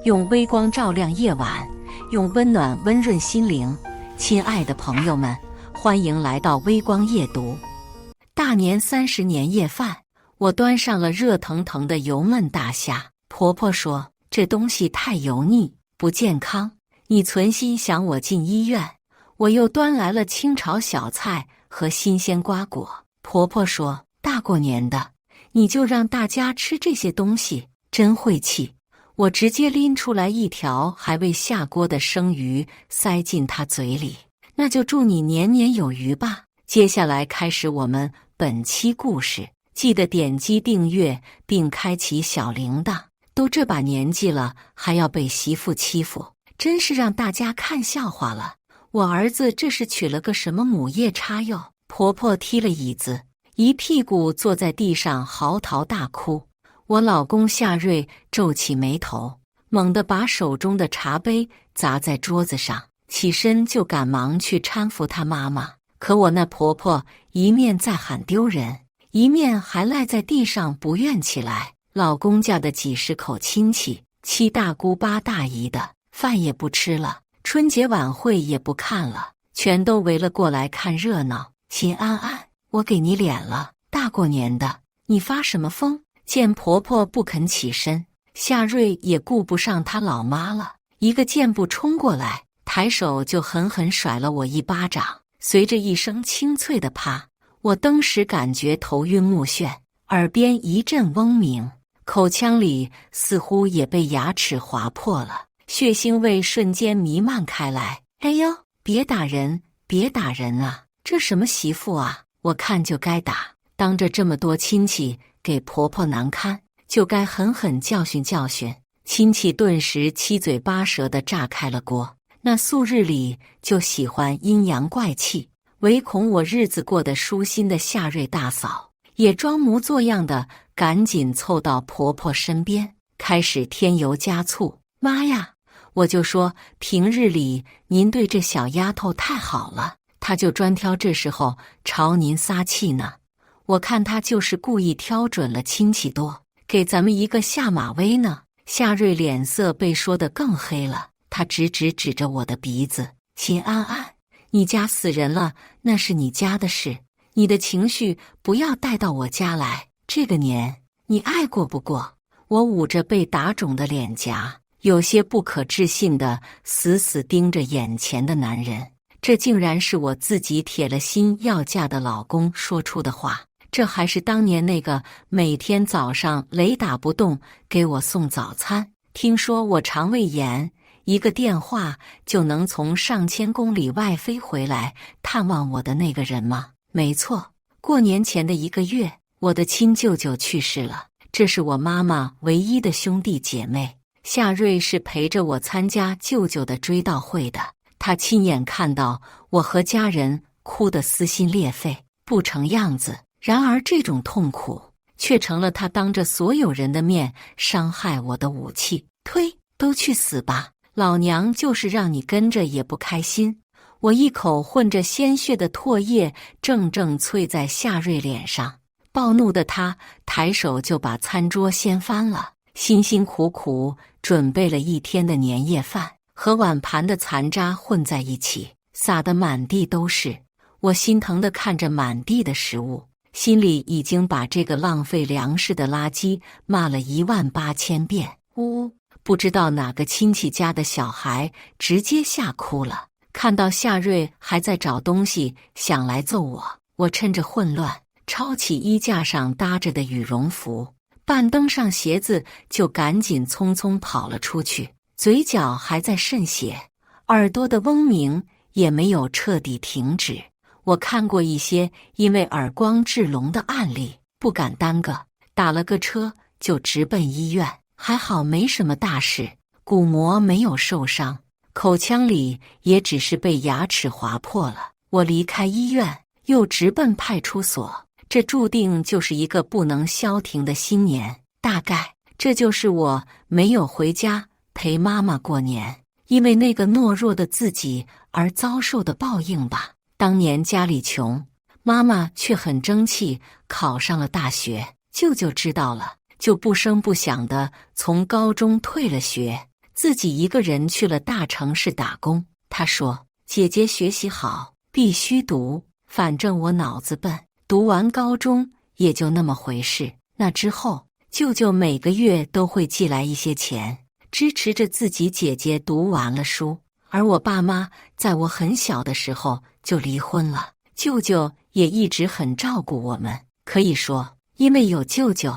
用微光照亮夜晚，用温暖温润心灵。亲爱的朋友们，欢迎来到微光夜读。大年30年夜饭，我端上了热腾腾的油焖大虾。婆婆说这东西太油腻，不健康，你存心想我进医院。我又端来了清炒小菜和新鲜瓜果。婆婆说大过年的，你就让大家吃这些东西，真晦气。我直接拎出来一条还未下锅的生鱼，塞进她嘴里。那就祝你年年有余吧。接下来开始我们本期故事，记得点击订阅并开启小铃铛。都这把年纪了，还要被媳妇欺负，真是让大家看笑话了。我儿子这是娶了个什么母夜叉哟？婆婆踢了椅子，一屁股坐在地上嚎啕大哭。我老公夏瑞皱起眉头，猛地把手中的茶杯砸在桌子上，起身就赶忙去搀扶他妈妈。可我那婆婆一面在喊丢人，一面还赖在地上不愿起来。老公家的几十口亲戚，7大姑8大姨的，饭也不吃了，春节晚会也不看了，全都围了过来看热闹。秦安安，我给你脸了，大过年的，你发什么疯？见婆婆不肯起身，夏瑞也顾不上她老妈了，一个箭步冲过来，抬手就狠狠甩了我一巴掌，随着一声清脆的啪，我当时感觉头晕目眩，耳边一阵嗡鸣，口腔里似乎也被牙齿划破了，血腥味瞬间弥漫开来。哎呦，别打人，别打人啊！这什么媳妇啊？我看就该打，当着这么多亲戚给婆婆难堪，就该狠狠教训教训。亲戚顿时七嘴八舌地炸开了锅。那素日里就喜欢阴阳怪气，唯恐我日子过得舒心的夏瑞大嫂，也装模作样的赶紧凑到婆婆身边，开始添油加醋。妈呀，我就说平日里您对这小丫头太好了，她就专挑这时候朝您撒气呢。我看她就是故意挑准了亲戚多，给咱们一个下马威呢。夏瑞脸色被说得更黑了，他指着我的鼻子：秦安安，你家死人了，那是你家的事，你的情绪不要带到我家来。这个年你爱过不过？我捂着被打肿的脸颊，有些不可置信地死死盯着眼前的男人。这竟然是我自己铁了心要嫁的老公说出的话。这还是当年那个每天早上雷打不动给我送早餐，听说我肠胃炎，一个电话就能从上千公里外飞回来探望我的那个人吗？没错，过年前的1个月，我的亲舅舅去世了。这是我妈妈唯一的兄弟姐妹，夏瑞是陪着我参加舅舅的追悼会的。他亲眼看到我和家人哭得撕心裂肺，不成样子。然而这种痛苦却成了他当着所有人的面伤害我的武器。推，都去死吧！老娘就是让你跟着也不开心。我一口混着鲜血的唾液正啐在夏瑞脸上，暴怒的他抬手就把餐桌掀翻了。辛辛苦苦准备了1天的年夜饭和碗盘的残渣混在一起，撒得满地都是。我心疼地看着满地的食物，心里已经把这个浪费粮食的垃圾骂了18000遍。不知道哪个亲戚家的小孩直接吓哭了。看到夏瑞还在找东西想来揍我，我趁着混乱抄起衣架上搭着的羽绒服，半蹬上鞋子就赶紧匆匆跑了出去，嘴角还在渗血，耳朵的嗡鸣也没有彻底停止。我看过一些因为耳光致聋的案例，不敢耽搁，打了个车就直奔医院。还好没什么大事，鼓膜没有受伤，口腔里也只是被牙齿划破了。我离开医院，又直奔派出所。这注定就是一个不能消停的新年。大概这就是我没有回家陪妈妈过年，因为那个懦弱的自己而遭受的报应吧。当年家里穷，妈妈却很争气，考上了大学。舅舅知道了，就不声不响地从高中退了学，自己一个人去了大城市打工。他说：“姐姐学习好，必须读，反正我脑子笨，读完高中也就那么回事。”那之后，舅舅每个月都会寄来一些钱，支持着自己姐姐读完了书。而我爸妈在我很小的时候就离婚了，舅舅也一直很照顾我们。可以说，因为有舅舅，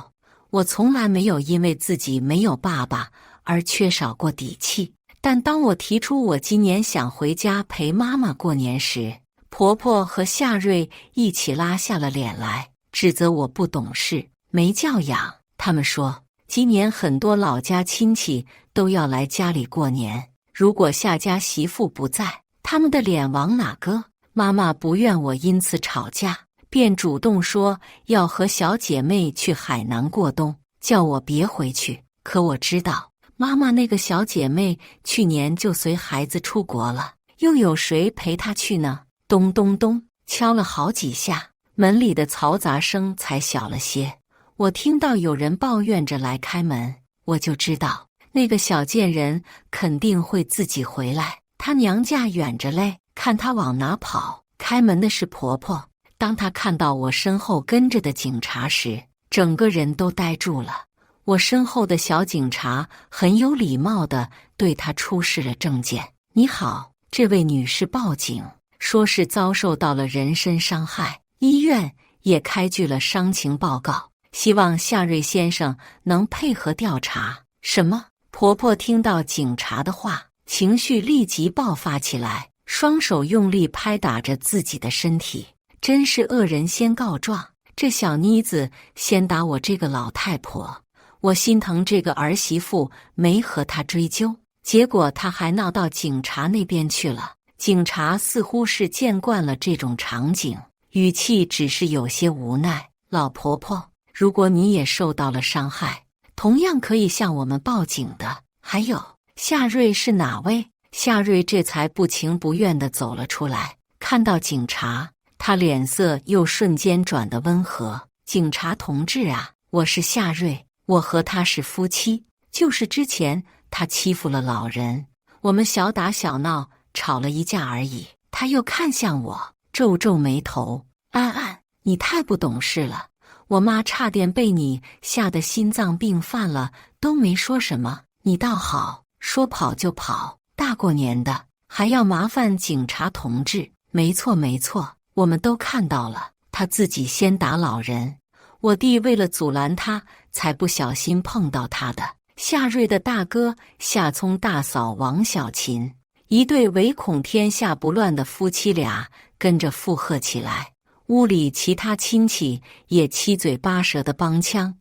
我从来没有因为自己没有爸爸而缺少过底气。但当我提出我今年想回家陪妈妈过年时，婆婆和夏瑞一起拉下了脸来，指责我不懂事、没教养。他们说，今年很多老家亲戚都要来家里过年，如果夏家媳妇不在，他们的脸往哪搁？妈妈不愿我因此吵架，便主动说要和小姐妹去海南过冬，叫我别回去。可我知道，妈妈那个小姐妹去年就随孩子出国了，又有谁陪她去呢？咚咚咚，敲了好几下，门里的嘈杂声才小了些。我听到有人抱怨着来开门，我就知道那个小贱人肯定会自己回来，她娘家远着嘞，看她往哪跑。开门的是婆婆，当她看到我身后跟着的警察时，整个人都呆住了。我身后的小警察很有礼貌地对她出示了证件。你好，这位女士报警，说是遭受到了人身伤害，医院也开具了伤情报告，希望夏瑞先生能配合调查。什么？婆婆听到警察的话，情绪立即爆发起来，双手用力拍打着自己的身体。真是恶人先告状，这小妮子先打我这个老太婆。我心疼这个儿媳妇，没和她追究，结果她还闹到警察那边去了。警察似乎是见惯了这种场景，语气只是有些无奈。老婆婆，如果你也受到了伤害，同样可以向我们报警的。还有，夏瑞是哪位？夏瑞这才不情不愿地走了出来。看到警察，他脸色又瞬间转得温和。警察同志啊，我是夏瑞，我和他是夫妻，就是之前他欺负了老人，我们小打小闹吵了一架而已。他又看向我，皱皱眉头。安安，你太不懂事了，我妈差点被你吓得心脏病犯了，都没说什么，你倒好，说跑就跑，大过年的还要麻烦警察同志。没错没错，我们都看到了，他自己先打老人，我弟为了阻拦他，才不小心碰到他的。夏瑞的大哥夏聪大嫂王小琴，一对唯恐天下不乱的夫妻俩跟着附和起来。屋里其他亲戚也七嘴八舌的帮腔，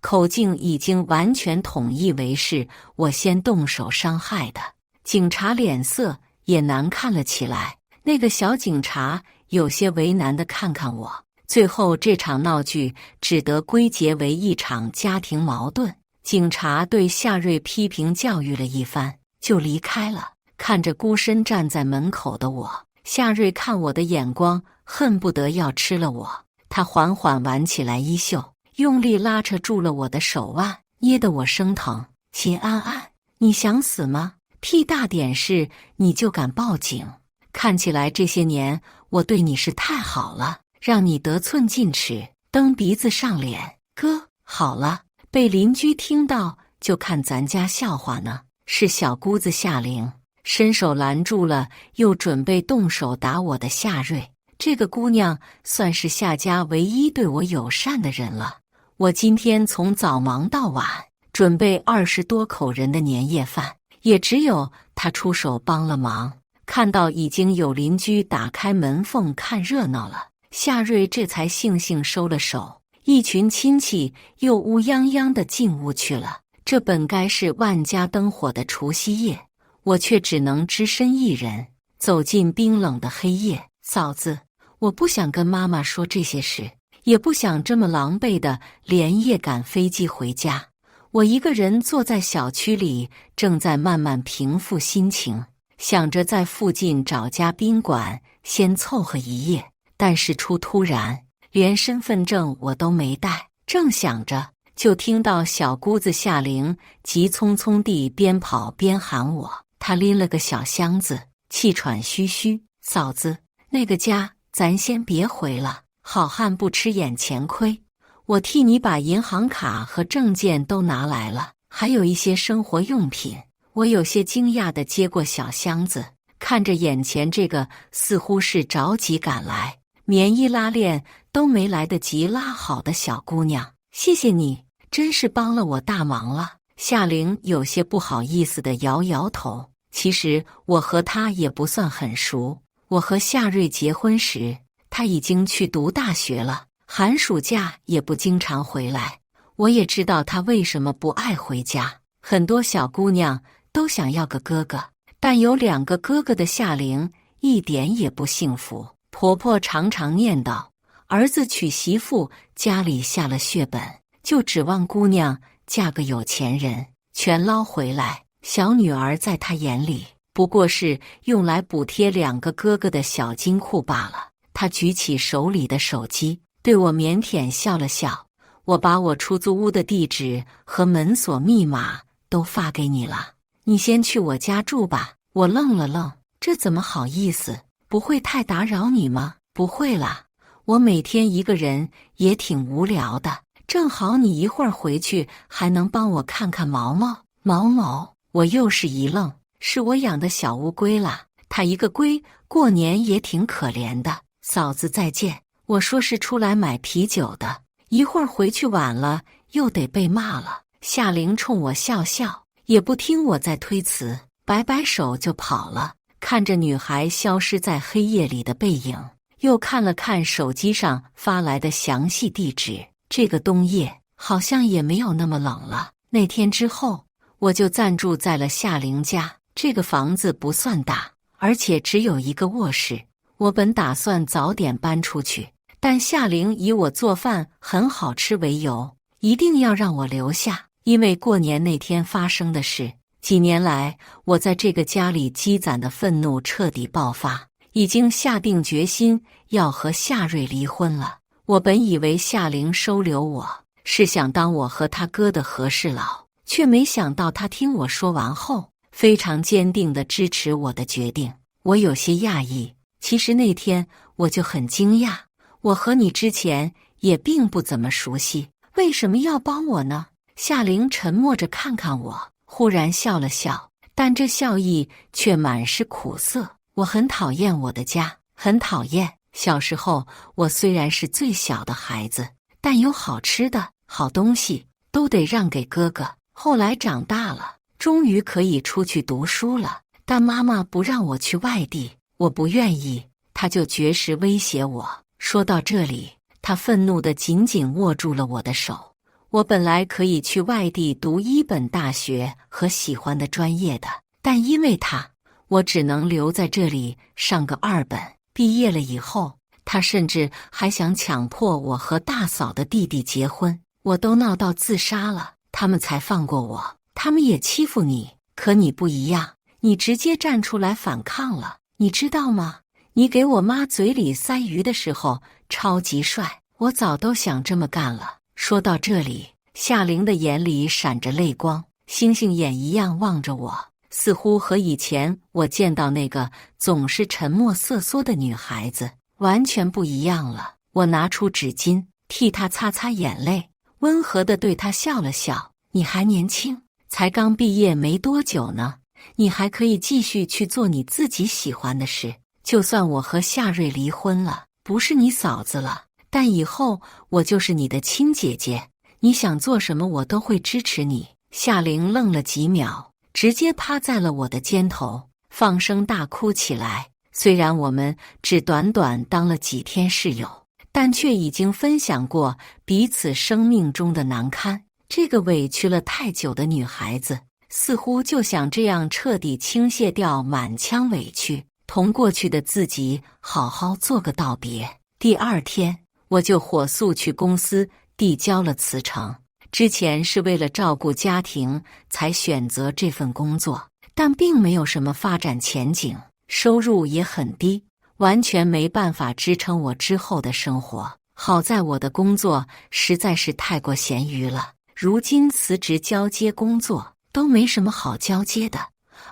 口径已经完全统一为是我先动手伤害的。警察脸色也难看了起来，那个小警察有些为难地看看我。最后这场闹剧只得归结为一场家庭矛盾。警察对夏瑞批评教育了一番，就离开了。看着孤身站在门口的我，夏瑞看我的眼光恨不得要吃了我。他缓缓挽起来衣袖，用力拉扯住了我的手腕，捏得我生疼。秦安安，你想死吗？屁大点事你就敢报警？看起来这些年我对你是太好了，让你得寸进尺，蹬鼻子上脸。哥，好了，被邻居听到就看咱家笑话呢。是小姑子夏玲伸手拦住了又准备动手打我的夏瑞。这个姑娘算是夏家唯一对我友善的人了。我今天从早忙到晚，准备20多口人的年夜饭，也只有她出手帮了忙。看到已经有邻居打开门缝看热闹了，夏瑞这才悻悻收了手。一群亲戚又乌泱泱地进屋去了。这本该是万家灯火的除夕夜，我却只能只身一人走进冰冷的黑夜。嫂子，我不想跟妈妈说这些事，也不想这么狼狈地连夜赶飞机回家。我一个人坐在小区里，正在慢慢平复心情，想着在附近找家宾馆先凑合一夜。但事出突然，连身份证我都没带，正想着，就听到小姑子夏玲急匆匆地边跑边喊我。她拎了个小箱子，气喘吁吁：“嫂子，那个家咱先别回了，好汉不吃眼前亏。我替你把银行卡和证件都拿来了，还有一些生活用品。”我有些惊讶地接过小箱子，看着眼前这个似乎是着急赶来，棉衣拉链都没来得及拉好的小姑娘。谢谢你，真是帮了我大忙了。夏玲有些不好意思地摇摇头。其实我和她也不算很熟，我和夏瑞结婚时，她已经去读大学了，寒暑假也不经常回来。我也知道她为什么不爱回家。很多小姑娘都想要个哥哥，但有2个哥哥的夏玲一点也不幸福。婆婆常常念叨，儿子娶媳妇，家里下了血本，就指望姑娘嫁个有钱人，全捞回来。小女儿在她眼里不过是用来补贴2个哥哥的小金库罢了。她举起手里的手机，对我腼腆笑了笑。我把我出租屋的地址和门锁密码都发给你了，你先去我家住吧。我愣了愣，这怎么好意思？不会太打扰你吗？不会啦，我每天一个人也挺无聊的，正好你一会儿回去还能帮我看看毛毛。毛毛，我又是一愣，是我养的小乌龟啦。它一个龟，过年也挺可怜的。嫂子再见，我说是出来买啤酒的，一会儿回去晚了又得被骂了。夏玲冲我笑笑，也不听我再推辞，摆摆手就跑了。看着女孩消失在黑夜里的背影，又看了看手机上发来的详细地址，这个冬夜好像也没有那么冷了。那天之后，我就暂住在了夏玲家。这个房子不算大，而且只有1个卧室。我本打算早点搬出去，但夏玲以我做饭很好吃为由，一定要让我留下。因为过年那天发生的事，几年来我在这个家里积攒的愤怒彻底爆发，已经下定决心要和夏瑞离婚了。我本以为夏玲收留我是想当我和他哥的和事佬，却没想到他听我说完后，非常坚定地支持我的决定。我有些讶异，其实那天我就很惊讶，我和你之前也并不怎么熟悉，为什么要帮我呢？夏玲沉默着看看我，忽然笑了笑，但这笑意却满是苦涩。我很讨厌我的家，很讨厌。小时候，我虽然是最小的孩子，但有好吃的、好东西都得让给哥哥。后来长大了，终于可以出去读书了，但妈妈不让我去外地，我不愿意，她就绝食威胁我。说到这里，她愤怒地紧紧握住了我的手。我本来可以去外地读1本大学和喜欢的专业的，但因为他，我只能留在这里上个2本。毕业了以后，他甚至还想强迫我和大嫂的弟弟结婚，我都闹到自杀了，他们才放过我。他们也欺负你，可你不一样，你直接站出来反抗了，你知道吗？你给我妈嘴里塞鱼的时候超级帅，我早都想这么干了。说到这里，夏玲的眼里闪着泪光，星星眼一样望着我，似乎和以前我见到那个总是沉默瑟缩的女孩子完全不一样了。我拿出纸巾替她擦擦眼泪，温和地对她笑了笑。你还年轻，才刚毕业没多久呢，你还可以继续去做你自己喜欢的事。就算我和夏瑞离婚了，不是你嫂子了，但以后我就是你的亲姐姐，你想做什么我都会支持你。夏玲愣了几秒，直接趴在了我的肩头，放声大哭起来。虽然我们只短短当了几天室友，但却已经分享过彼此生命中的难堪。这个委屈了太久的女孩子，似乎就想这样彻底倾泻掉满腔委屈，同过去的自己好好做个道别。第2天，我就火速去公司递交了辞呈。之前是为了照顾家庭才选择这份工作，但并没有什么发展前景，收入也很低，完全没办法支撑我之后的生活。好在我的工作实在是太过咸鱼了，如今辞职交接工作都没什么好交接的，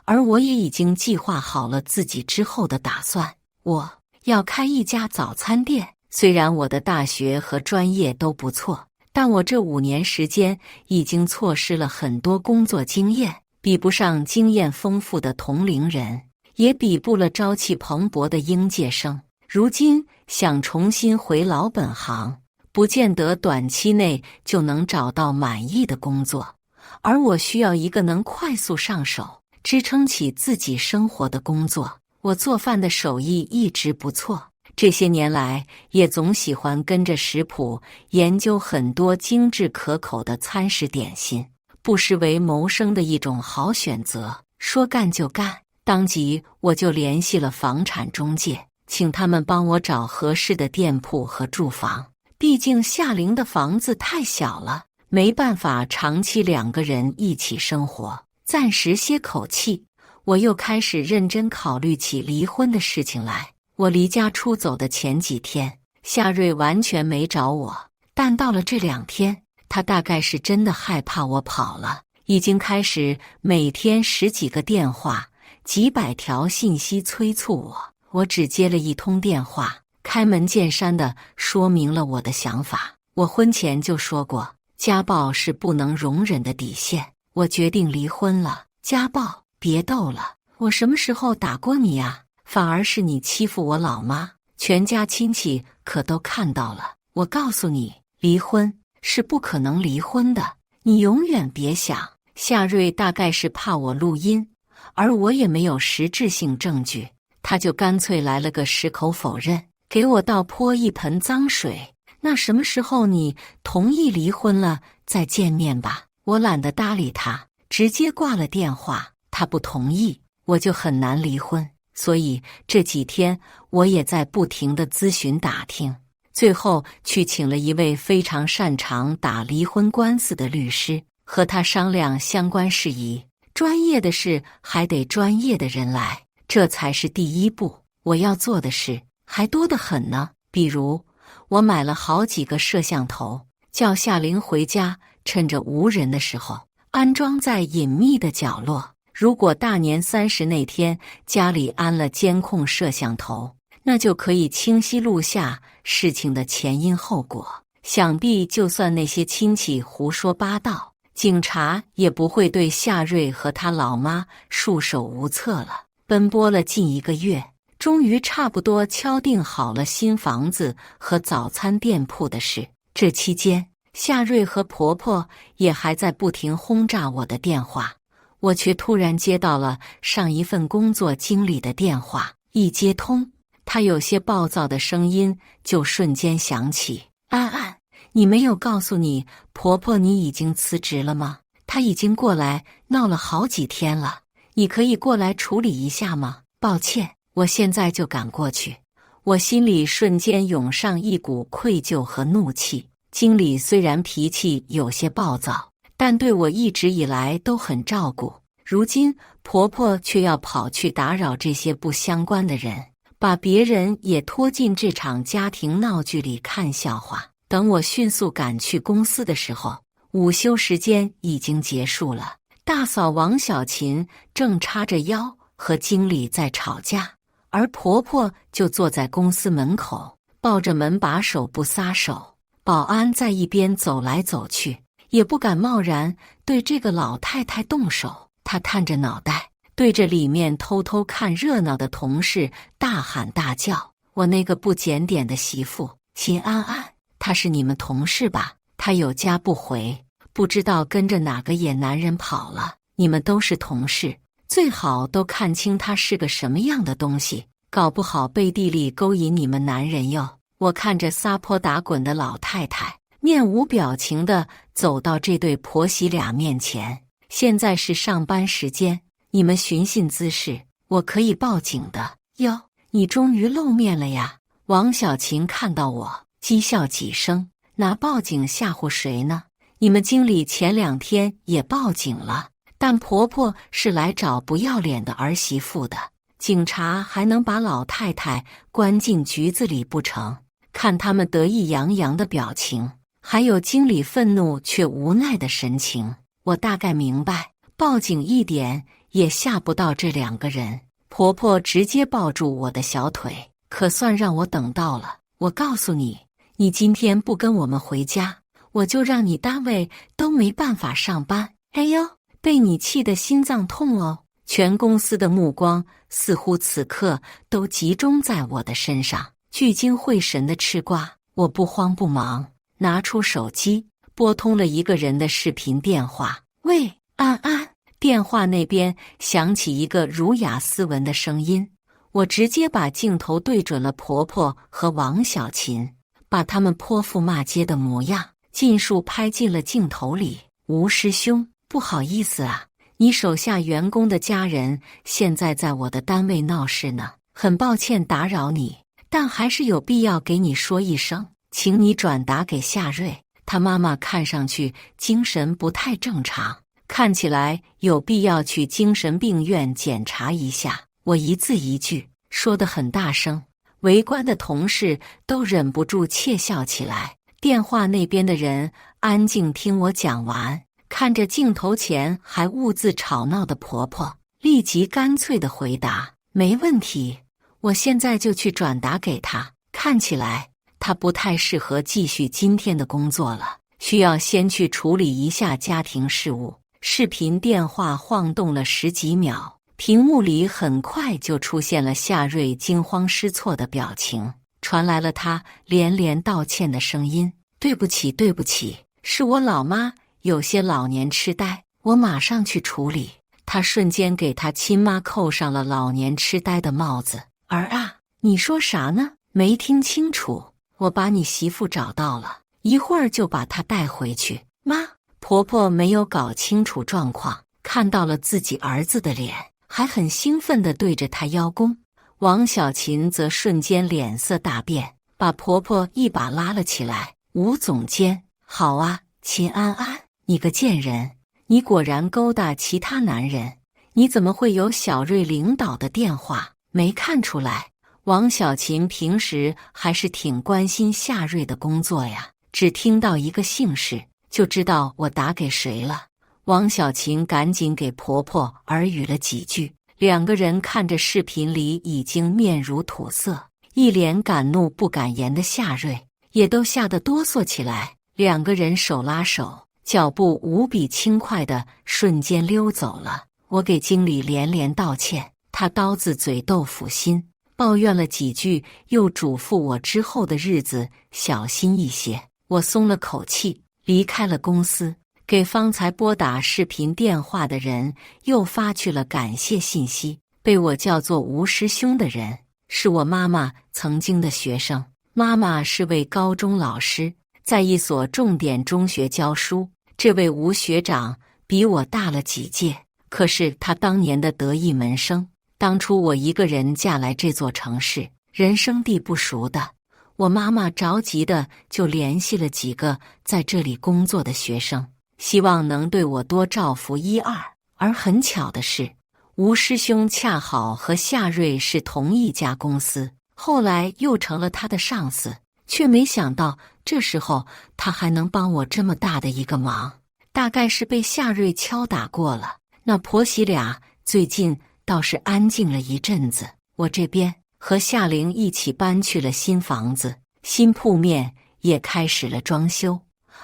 而我也已经计划好了自己之后的打算。我要开一家早餐店。虽然我的大学和专业都不错，但我这5年时间已经错失了很多工作经验，比不上经验丰富的同龄人，也比不了朝气蓬勃的应届生。如今想重新回老本行，不见得短期内就能找到满意的工作，而我需要一个能快速上手、支撑起自己生活的工作。我做饭的手艺一直不错，这些年来也总喜欢跟着食谱研究很多精致可口的餐食点心，不失为谋生的一种好选择。说干就干，当即我就联系了房产中介，请他们帮我找合适的店铺和住房。毕竟夏陵的房子太小了，没办法长期2个人一起生活。暂时歇口气，我又开始认真考虑起离婚的事情来。我离家出走的前几天，夏瑞完全没找我，但到了这2天，他大概是真的害怕我跑了，已经开始每天10几个电话、几百条信息催促我。我只接了1通电话，开门见山地说明了我的想法。我婚前就说过，家暴是不能容忍的底线，我决定离婚了。家暴？别逗了，我什么时候打过你呀？反而是你欺负我老妈，全家亲戚可都看到了。我告诉你，离婚是不可能离婚的，你永远别想。夏瑞大概是怕我录音，而我也没有实质性证据，他就干脆来了个矢口否认，给我倒泼一盆脏水。那什么时候你同意离婚了再见面吧？我懒得搭理他，直接挂了电话。他不同意，我就很难离婚。所以这几天我也在不停地咨询打听，最后去请了一位非常擅长打离婚官司的律师，和他商量相关事宜。专业的事还得专业的人来，这才是第一步。我要做的事还多得很呢，比如我买了好几个摄像头，叫夏玲回家，趁着无人的时候安装在隐秘的角落。如果大年30那天家里安了监控摄像头，那就可以清晰录下事情的前因后果。想必就算那些亲戚胡说八道，警察也不会对夏瑞和他老妈束手无策了。奔波了近1个月，终于差不多敲定好了新房子和早餐店铺的事。这期间，夏瑞和婆婆也还在不停轰炸我的电话，我却突然接到了上一份工作经理的电话。一接通，他有些暴躁的声音就瞬间响起：安安，你没有告诉你婆婆你已经辞职了吗？她已经过来闹了好几天了，你可以过来处理一下吗？抱歉，我现在就赶过去。我心里瞬间涌上一股愧疚和怒气。经理虽然脾气有些暴躁，但对我一直以来都很照顾，如今婆婆却要跑去打扰这些不相关的人，把别人也拖进这场家庭闹剧里看笑话。等我迅速赶去公司的时候，午休时间已经结束了。大嫂王小琴正叉着腰和经理在吵架，而婆婆就坐在公司门口，抱着门把手不撒手。保安在一边走来走去，也不敢贸然对这个老太太动手。她探着脑袋，对着里面偷偷看热闹的同事大喊大叫：我那个不检点的媳妇秦安安，她是你们同事吧？她有家不回，不知道跟着哪个野男人跑了。你们都是同事，最好都看清她是个什么样的东西，搞不好背地里勾引你们男人哟。我看着撒泼打滚的老太太，面无表情地走到这对婆媳俩面前。现在是上班时间，你们寻衅滋事，我可以报警的。哟，你终于露面了呀！王小琴看到我，讥笑几声，拿报警吓唬谁呢？你们经理前2天也报警了，但婆婆是来找不要脸的儿媳妇的，警察还能把老太太关进局子里不成？看他们得意洋洋的表情，还有经理愤怒却无奈的神情。我大概明白，报警一点也吓不到这2个人。婆婆直接抱住我的小腿，可算让我等到了。我告诉你，你今天不跟我们回家，我就让你单位都没办法上班。哎呦，被你气得心脏痛哦！全公司的目光似乎此刻都集中在我的身上，聚精会神的吃瓜。我不慌不忙，拿出手机拨通了一个人的视频电话。喂，安安。电话那边响起一个儒雅斯文的声音，我直接把镜头对准了婆婆和王小琴，把他们泼妇骂街的模样尽数拍进了镜头里。吴师兄，不好意思啊，你手下员工的家人现在在我的单位闹事呢，很抱歉打扰你，但还是有必要给你说一声，请你转达给夏瑞，他妈妈看上去精神不太正常，看起来有必要去精神病院检查一下。我一字一句说得很大声，围观的同事都忍不住窃笑起来。电话那边的人安静听我讲完，看着镜头前还兀自吵闹的婆婆，立即干脆地回答：没问题，我现在就去转达给她。看起来她不太适合继续今天的工作了，需要先去处理一下家庭事务。视频电话晃动了10几秒，屏幕里很快就出现了夏瑞惊慌失措的表情，传来了他连连道歉的声音：对不起，对不起，是我老妈有些老年痴呆，我马上去处理。他瞬间给他亲妈扣上了老年痴呆的帽子。儿啊，你说啥呢？没听清楚。我把你媳妇找到了，一会儿就把她带回去。妈。婆婆没有搞清楚状况，看到了自己儿子的脸，还很兴奋地对着他邀功。王小琴则瞬间脸色大变，把婆婆一把拉了起来。吴总监，好啊，秦安安，你个贱人，你果然勾搭其他男人，你怎么会有小瑞领导的电话？没看出来，王小琴平时还是挺关心夏瑞的工作呀，只听到一个姓氏就知道我打给谁了。王小琴赶紧给婆婆耳语了几句，2个人看着视频里已经面如土色、一脸敢怒不敢言的夏瑞，也都吓得哆嗦起来。2个人手拉手，脚步无比轻快的瞬间溜走了。我给经理连连道歉，他刀子嘴豆腐心，抱怨了几句，又嘱咐我之后的日子小心一些。我松了口气，离开了公司，给方才拨打视频电话的人又发去了感谢信息。被我叫做吴师兄的人，是我妈妈曾经的学生。妈妈是位高中老师，在一所重点中学教书。这位吴学长比我大了几届，可是他当年的得意门生。当初我一个人嫁来这座城市，人生地不熟的，我妈妈着急的就联系了几个在这里工作的学生，希望能对我多照拂1、2。而很巧的是，吴师兄恰好和夏瑞是同一家公司，后来又成了他的上司，却没想到这时候他还能帮我这么大的一个忙。大概是被夏瑞敲打过了，那婆媳俩最近倒是安静了一阵子。我这边和夏玲一起搬去了新房子，新铺面也开始了装修，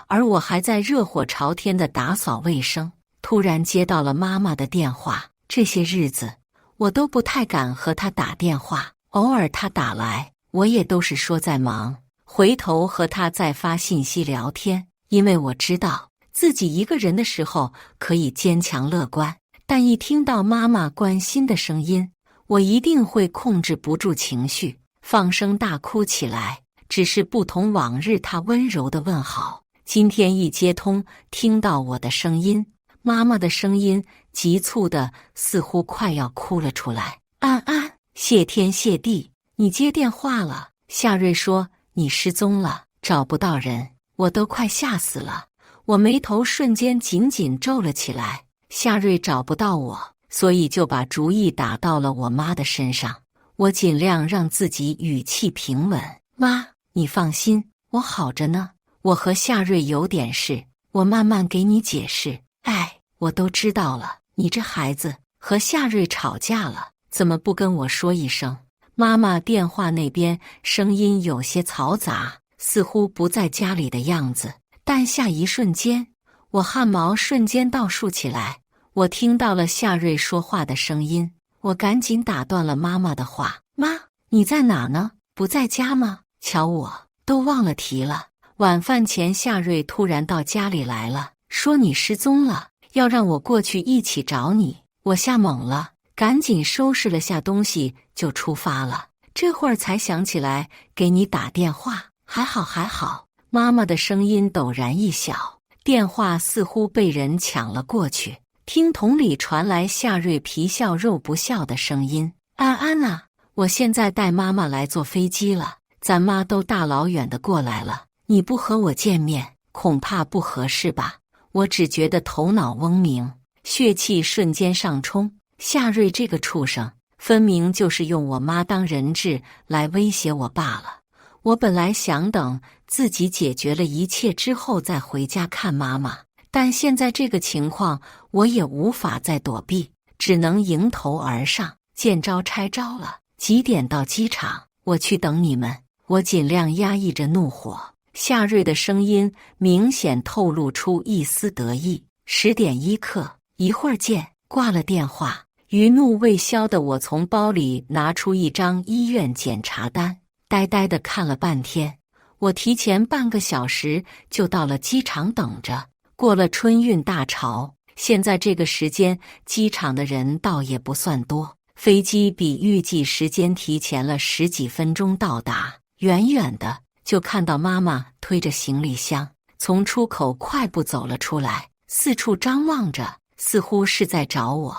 而我还在热火朝天的打扫卫生。突然接到了妈妈的电话，这些日子我都不太敢和她打电话，偶尔她打来，我也都是说在忙，回头和她再发信息聊天，因为我知道自己一个人的时候可以坚强乐观，但一听到妈妈关心的声音，我一定会控制不住情绪，放声大哭起来。只是不同往日她温柔的问好，今天一接通，听到我的声音，妈妈的声音急促的似乎快要哭了出来。安安，谢天谢地，你接电话了。夏瑞说你失踪了，找不到人，我都快吓死了。我眉头瞬间紧紧皱了起来。夏瑞找不到我，所以就把主意打到了我妈的身上。我尽量让自己语气平稳，妈，你放心，我好着呢，我和夏瑞有点事，我慢慢给你解释。哎，我都知道了，你这孩子和夏瑞吵架了，怎么不跟我说一声？妈妈电话那边声音有些嘈杂，似乎不在家里的样子。但下一瞬间，我汗毛瞬间倒竖起来。我听到了夏瑞说话的声音，我赶紧打断了妈妈的话：“妈，你在哪呢？不在家吗？瞧我都忘了提了。”晚饭前，夏瑞突然到家里来了，说你失踪了，要让我过去一起找你。我吓懵了，赶紧收拾了下东西就出发了。这会儿才想起来给你打电话，还好还好。妈妈的声音陡然一小，电话似乎被人抢了过去。听筒里传来夏瑞皮笑肉不笑的声音：“安安啊，我现在带妈妈来坐飞机了，咱妈都大老远的过来了，你不和我见面，恐怕不合适吧？”我只觉得头脑嗡鸣，血气瞬间上冲。夏瑞这个畜生，分明就是用我妈当人质来威胁我罢了。我本来想等自己解决了一切之后再回家看妈妈，但现在这个情况，我也无法再躲避，只能迎头而上，见招拆招了。几点到机场？我去等你们。我尽量压抑着怒火。夏瑞的声音明显透露出一丝得意。10点1刻，一会儿见。挂了电话，余怒未消的我从包里拿出一张医院检查单，呆呆地看了半天。我提前半个小时就到了机场等着。过了春运大潮，现在这个时间机场的人倒也不算多，飞机比预计时间提前了10几分钟到达。远远的就看到妈妈推着行李箱从出口快步走了出来，四处张望着，似乎是在找我。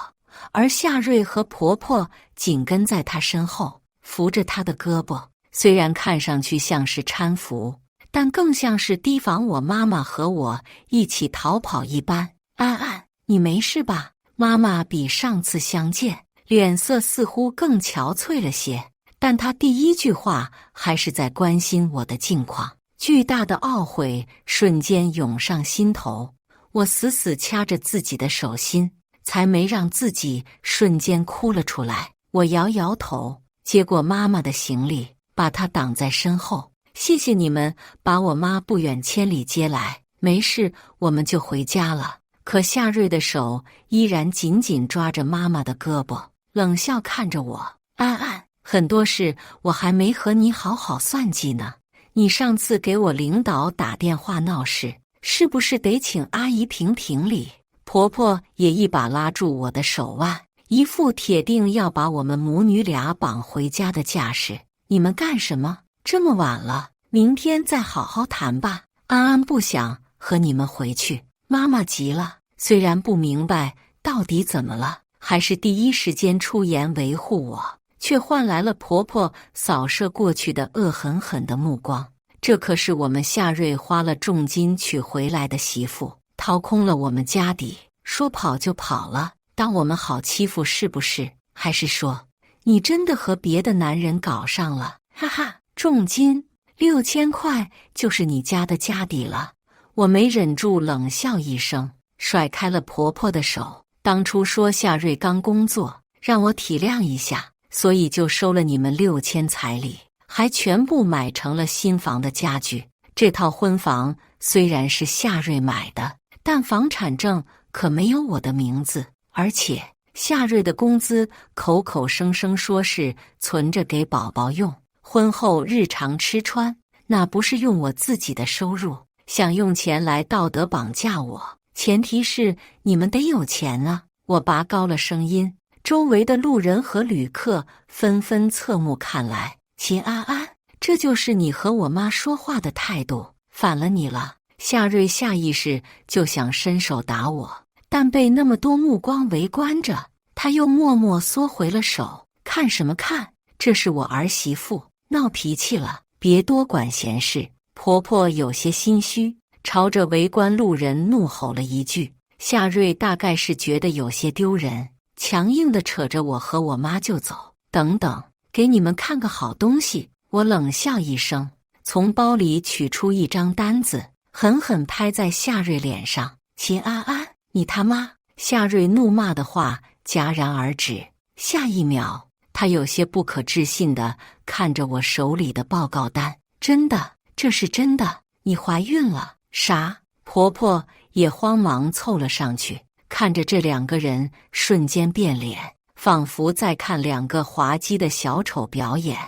而夏瑞和婆婆紧跟在她身后，扶着她的胳膊，虽然看上去像是搀扶，但更像是提防我妈妈和我一起逃跑一般。安安，你没事吧？妈妈比上次相见，脸色似乎更憔悴了些，但她第一句话还是在关心我的近况。巨大的懊悔瞬间涌上心头，我死死掐着自己的手心，才没让自己瞬间哭了出来。我摇摇头，接过妈妈的行李，把她挡在身后。谢谢你们把我妈不远千里接来，没事，我们就回家了。可夏瑞的手依然紧紧抓着妈妈的胳膊，冷笑看着我：“安安，很多事我还没和你好好算计呢。你上次给我领导打电话闹事，是不是得请阿姨评评理？”婆婆也一把拉住我的手腕，一副铁定要把我们母女俩绑回家的架势。你们干什么？这么晚了，明天再好好谈吧。安安不想和你们回去。妈妈急了，虽然不明白到底怎么了，还是第一时间出言维护我，却换来了婆婆扫射过去的恶狠狠的目光。这可是我们夏瑞花了重金娶回来的媳妇，掏空了我们家底，说跑就跑了，当我们好欺负是不是？还是说你真的和别的男人搞上了？哈哈，重金6000块就是你家的家底了。我没忍住冷笑一声，甩开了婆婆的手。当初说夏瑞刚工作，让我体谅一下，所以就收了你们6000彩礼，还全部买成了新房的家具。这套婚房虽然是夏瑞买的，但房产证可没有我的名字，而且夏瑞的工资口口声声说是存着给宝宝用，婚后日常吃穿，那不是用我自己的收入，想用钱来道德绑架我，前提是你们得有钱啊！我拔高了声音，周围的路人和旅客纷纷侧目看来。秦安安，这就是你和我妈说话的态度，反了你了！夏瑞下意识就想伸手打我，但被那么多目光围观着，他又默默缩回了手。看什么看？这是我儿媳妇，闹脾气了，别多管闲事。婆婆有些心虚，朝着围观路人怒吼了一句。夏瑞大概是觉得有些丢人，强硬地扯着我和我妈就走。等等，给你们看个好东西。我冷笑一声，从包里取出一张单子，狠狠拍在夏瑞脸上。秦安安，你他妈！夏瑞怒骂的话戛然而止，下一秒，他有些不可置信地看着我手里的报告单。真的，这是真的，你怀孕了？啥？婆婆也慌忙凑了上去，看着这两个人瞬间变脸，仿佛在看两个滑稽的小丑表演。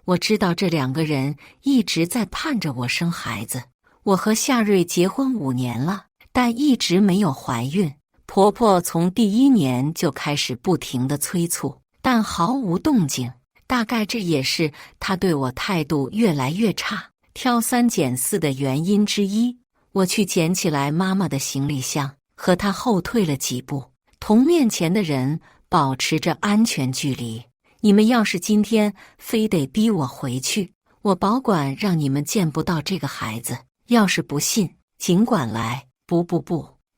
我知道这两个人一直在盼着我生孩子。我和夏瑞结婚5年了，但一直没有怀孕。婆婆从第1年就开始不停地催促，但毫无动静。大概这也是她对我态度越来越差、挑三拣四的原因之一。我去捡起来妈妈的行李箱，和她后退了几步，同面前的人保持着安全距离。你们要是今天非得逼我回去，我保管让你们见不到这个孩子。要是不信，尽管来。不，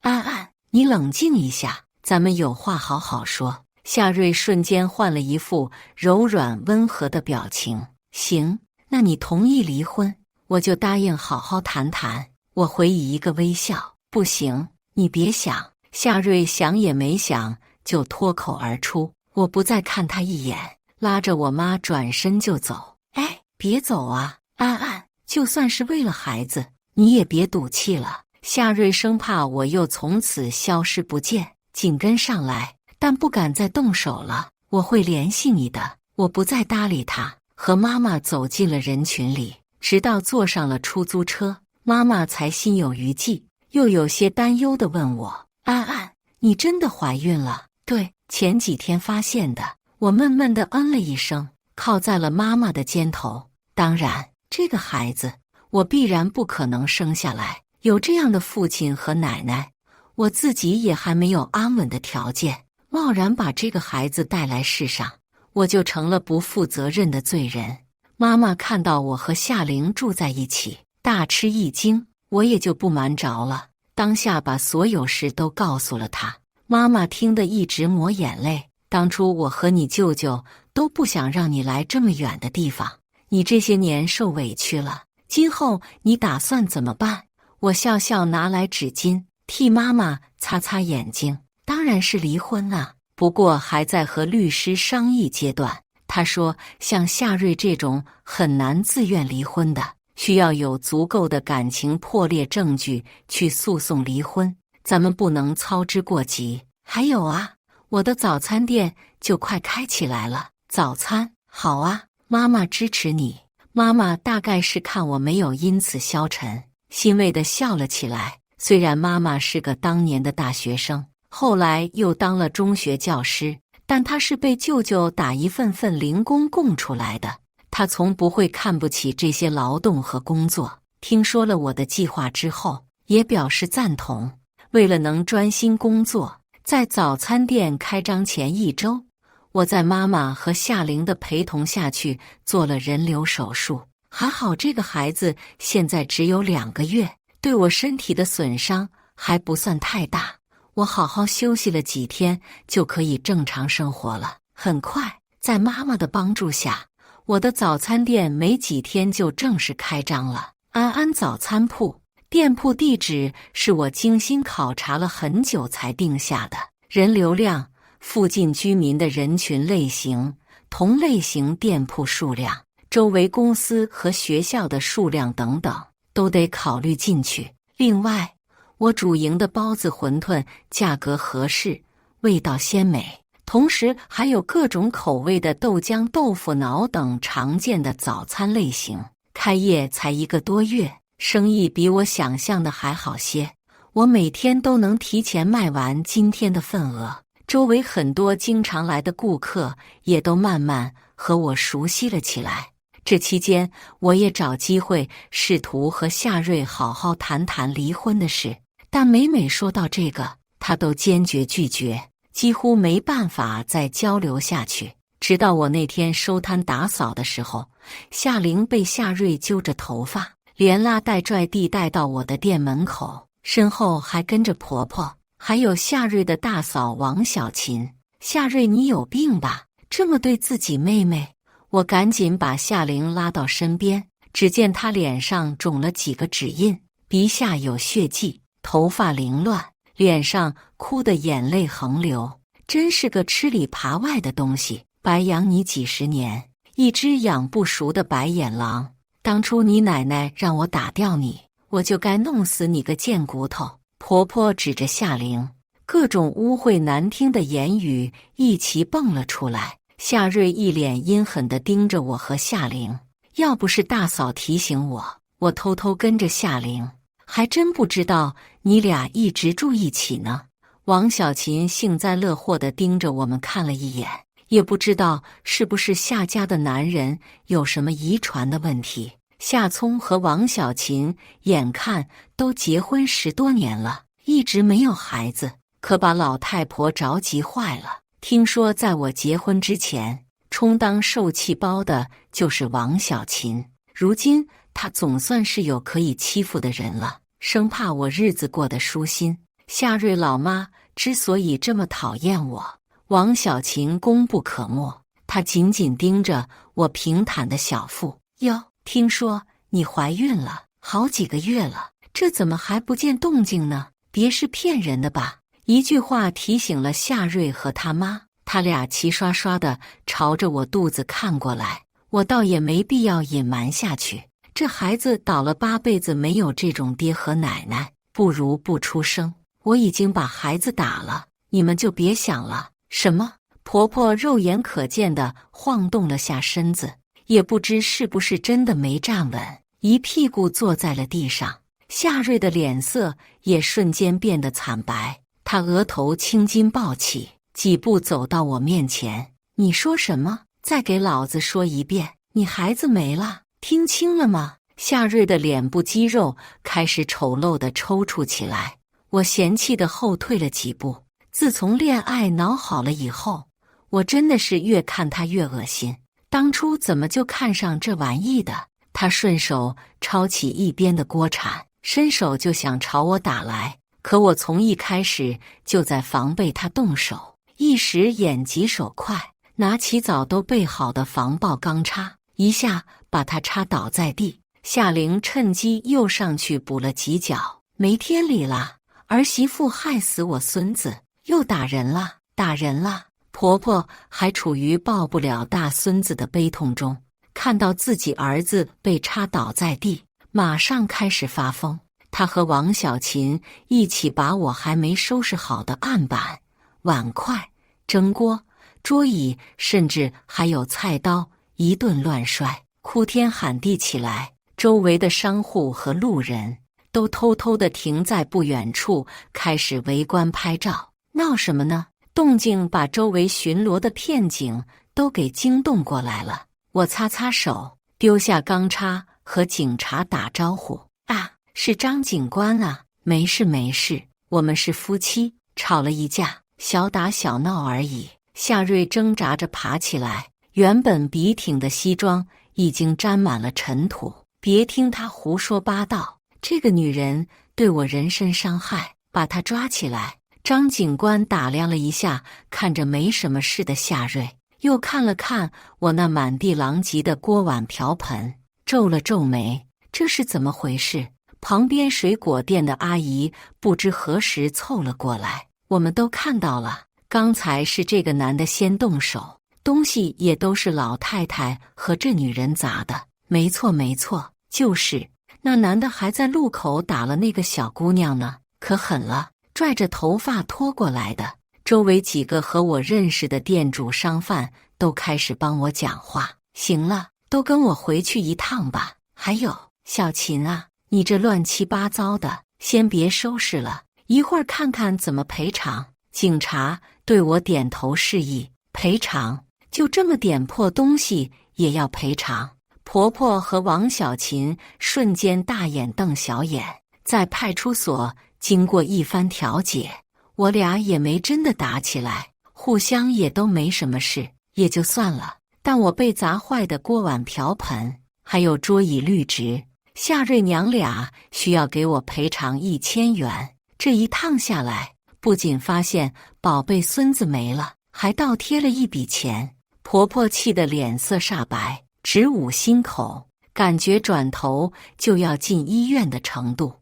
安安，你冷静一下，咱们有话好好说。夏瑞瞬间换了一副柔软温和的表情。行，那你同意离婚，我就答应好好谈谈。我回以一个微笑。不行，你别想。夏瑞想也没想就脱口而出。我不再看他一眼，拉着我妈转身就走。哎，别走啊，安安，就算是为了孩子，你也别赌气了。夏瑞生怕我又从此消失不见，紧跟上来，但不敢再动手了。我会联系你的。我不再搭理他，和妈妈走进了人群里，直到坐上了出租车，妈妈才心有余悸，又有些担忧地问我：安安，你真的怀孕了？对，前几天发现的。我闷闷地嗯了一声，靠在了妈妈的肩头。当然，这个孩子我必然不可能生下来。有这样的父亲和奶奶，我自己也还没有安稳的条件，贸然把这个孩子带来世上，我就成了不负责任的罪人。妈妈看到我和夏玲住在一起，大吃一惊，我也就不瞒着了，当下把所有事都告诉了她。妈妈听得一直抹眼泪。当初我和你舅舅都不想让你来这么远的地方，你这些年受委屈了，今后你打算怎么办？我笑笑拿来纸巾，替妈妈擦擦眼睛。当然是离婚啊，不过还在和律师商议阶段。他说，像夏瑞这种很难自愿离婚的，需要有足够的感情破裂证据去诉讼离婚，咱们不能操之过急。还有啊，我的早餐店就快开起来了。早餐？好啊，妈妈支持你。妈妈大概是看我没有因此消沉，欣慰地笑了起来。虽然妈妈是个当年的大学生，后来又当了中学教师，但她是被舅舅打一份份零工供出来的。她从不会看不起这些劳动和工作。听说了我的计划之后，也表示赞同。为了能专心工作，在早餐店开张前1周，我在妈妈和夏玲的陪同下去做了人流手术。还好这个孩子现在只有2个月，对我身体的损伤还不算太大。我好好休息了几天，就可以正常生活了。很快，在妈妈的帮助下，我的早餐店没几天就正式开张了。安安早餐铺，店铺地址是我精心考察了很久才定下的。人流量、附近居民的人群类型、同类型店铺数量、周围公司和学校的数量等等，都得考虑进去。另外，我主营的包子、馄饨价格合适，味道鲜美，同时还有各种口味的豆浆、豆腐脑等常见的早餐类型。开业才1个多月，生意比我想象的还好些。我每天都能提前卖完今天的份额，周围很多经常来的顾客也都慢慢和我熟悉了起来。这期间，我也找机会试图和夏瑞好好谈谈离婚的事，但每说到这个，他都坚决拒绝，几乎没办法再交流下去。直到我那天收摊打扫的时候，夏玲被夏瑞揪着头发，连拉带拽地带到我的店门口，身后还跟着婆婆，还有夏瑞的大嫂王小琴。夏瑞，你有病吧？这么对自己妹妹？我赶紧把夏玲拉到身边，只见她脸上肿了几个指印，鼻下有血迹，头发凌乱，脸上哭得眼泪横流，真是个吃里扒外的东西。白养你几十年，一只养不熟的白眼狼。当初你奶奶让我打掉你，我就该弄死你个贱骨头。婆婆指着夏玲，各种污秽难听的言语一齐蹦了出来。夏瑞一脸阴狠地盯着我和夏玲，要不是大嫂提醒我，我偷偷跟着夏玲，还真不知道你俩一直住一起呢。王小琴幸灾乐祸地盯着我们看了一眼，也不知道是不是夏家的男人有什么遗传的问题。夏聪和王小琴眼看都结婚10多年了，一直没有孩子，可把老太婆着急坏了。听说在我结婚之前，充当受气包的就是王小琴，如今她总算是有可以欺负的人了，生怕我日子过得舒心。夏瑞老妈之所以这么讨厌我，王小琴功不可没，她紧紧盯着我平坦的小腹。哟，听说你怀孕了好几个月了，这怎么还不见动静呢？别是骗人的吧？一句话提醒了夏瑞和他妈，他俩齐刷刷地朝着我肚子看过来。我倒也没必要隐瞒下去，这孩子倒了8辈子没有这种爹和奶奶，不如不出生。我已经把孩子打了，你们就别想了。什么？婆婆肉眼可见地晃动了下身子，也不知是不是真的没站稳，一屁股坐在了地上。夏瑞的脸色也瞬间变得惨白，他额头青筋暴起，几步走到我面前。你说什么？再给老子说一遍，你孩子没了，听清了吗？夏瑞的脸部肌肉开始丑陋地抽搐起来，我嫌弃地后退了几步。自从恋爱脑好了以后，我真的是越看他越恶心。当初怎么就看上这玩意的？他顺手抄起一边的锅铲，伸手就想朝我打来，可我从一开始就在防备他动手，一时眼疾手快，拿起早都备好的防爆钢叉，一下把他插倒在地。夏玲趁机又上去补了几脚，没天理啦！儿媳妇害死我孙子，又打人了，打人了！婆婆还处于抱不了大孙子的悲痛中，看到自己儿子被插倒在地，马上开始发疯。她和王小琴一起把我还没收拾好的案板、碗筷、蒸锅、桌椅，甚至还有菜刀一顿乱摔，哭天喊地起来。周围的商户和路人都偷偷地停在不远处，开始围观拍照。闹什么呢？动静把周围巡逻的片警都给惊动过来了。我擦擦手，丢下钢叉，和警察打招呼：“啊，是张警官啊，没事没事，我们是夫妻，吵了一架，小打小闹而已。”夏瑞挣扎着爬起来，原本笔挺的西装已经沾满了尘土。别听她胡说八道，这个女人对我人身伤害，把她抓起来。张警官打量了一下看着没什么事的夏瑞，又看了看我那满地狼藉的锅碗瓢盆，皱了皱眉，这是怎么回事？旁边水果店的阿姨不知何时凑了过来，我们都看到了，刚才是这个男的先动手，东西也都是老太太和这女人砸的。没错没错，就是那男的还在路口打了那个小姑娘呢，可狠了，拽着头发拖过来的。周围几个和我认识的店主商贩都开始帮我讲话。行了，都跟我回去一趟吧。还有小琴啊，你这乱七八糟的先别收拾了，一会儿看看怎么赔偿。警察对我点头示意。赔偿？就这么点破东西也要赔偿？婆婆和王小琴瞬间大眼瞪小眼。在派出所经过一番调解，我俩也没真的打起来，互相也都没什么事，也就算了。但我被砸坏的锅碗瓢盆还有桌椅绿植，夏瑞娘俩需要给我赔偿1000元。这一趟下来，不仅发现宝贝孙子没了，还倒贴了一笔钱。婆婆气得脸色煞白，直捂心口，感觉转头就要进医院的程度。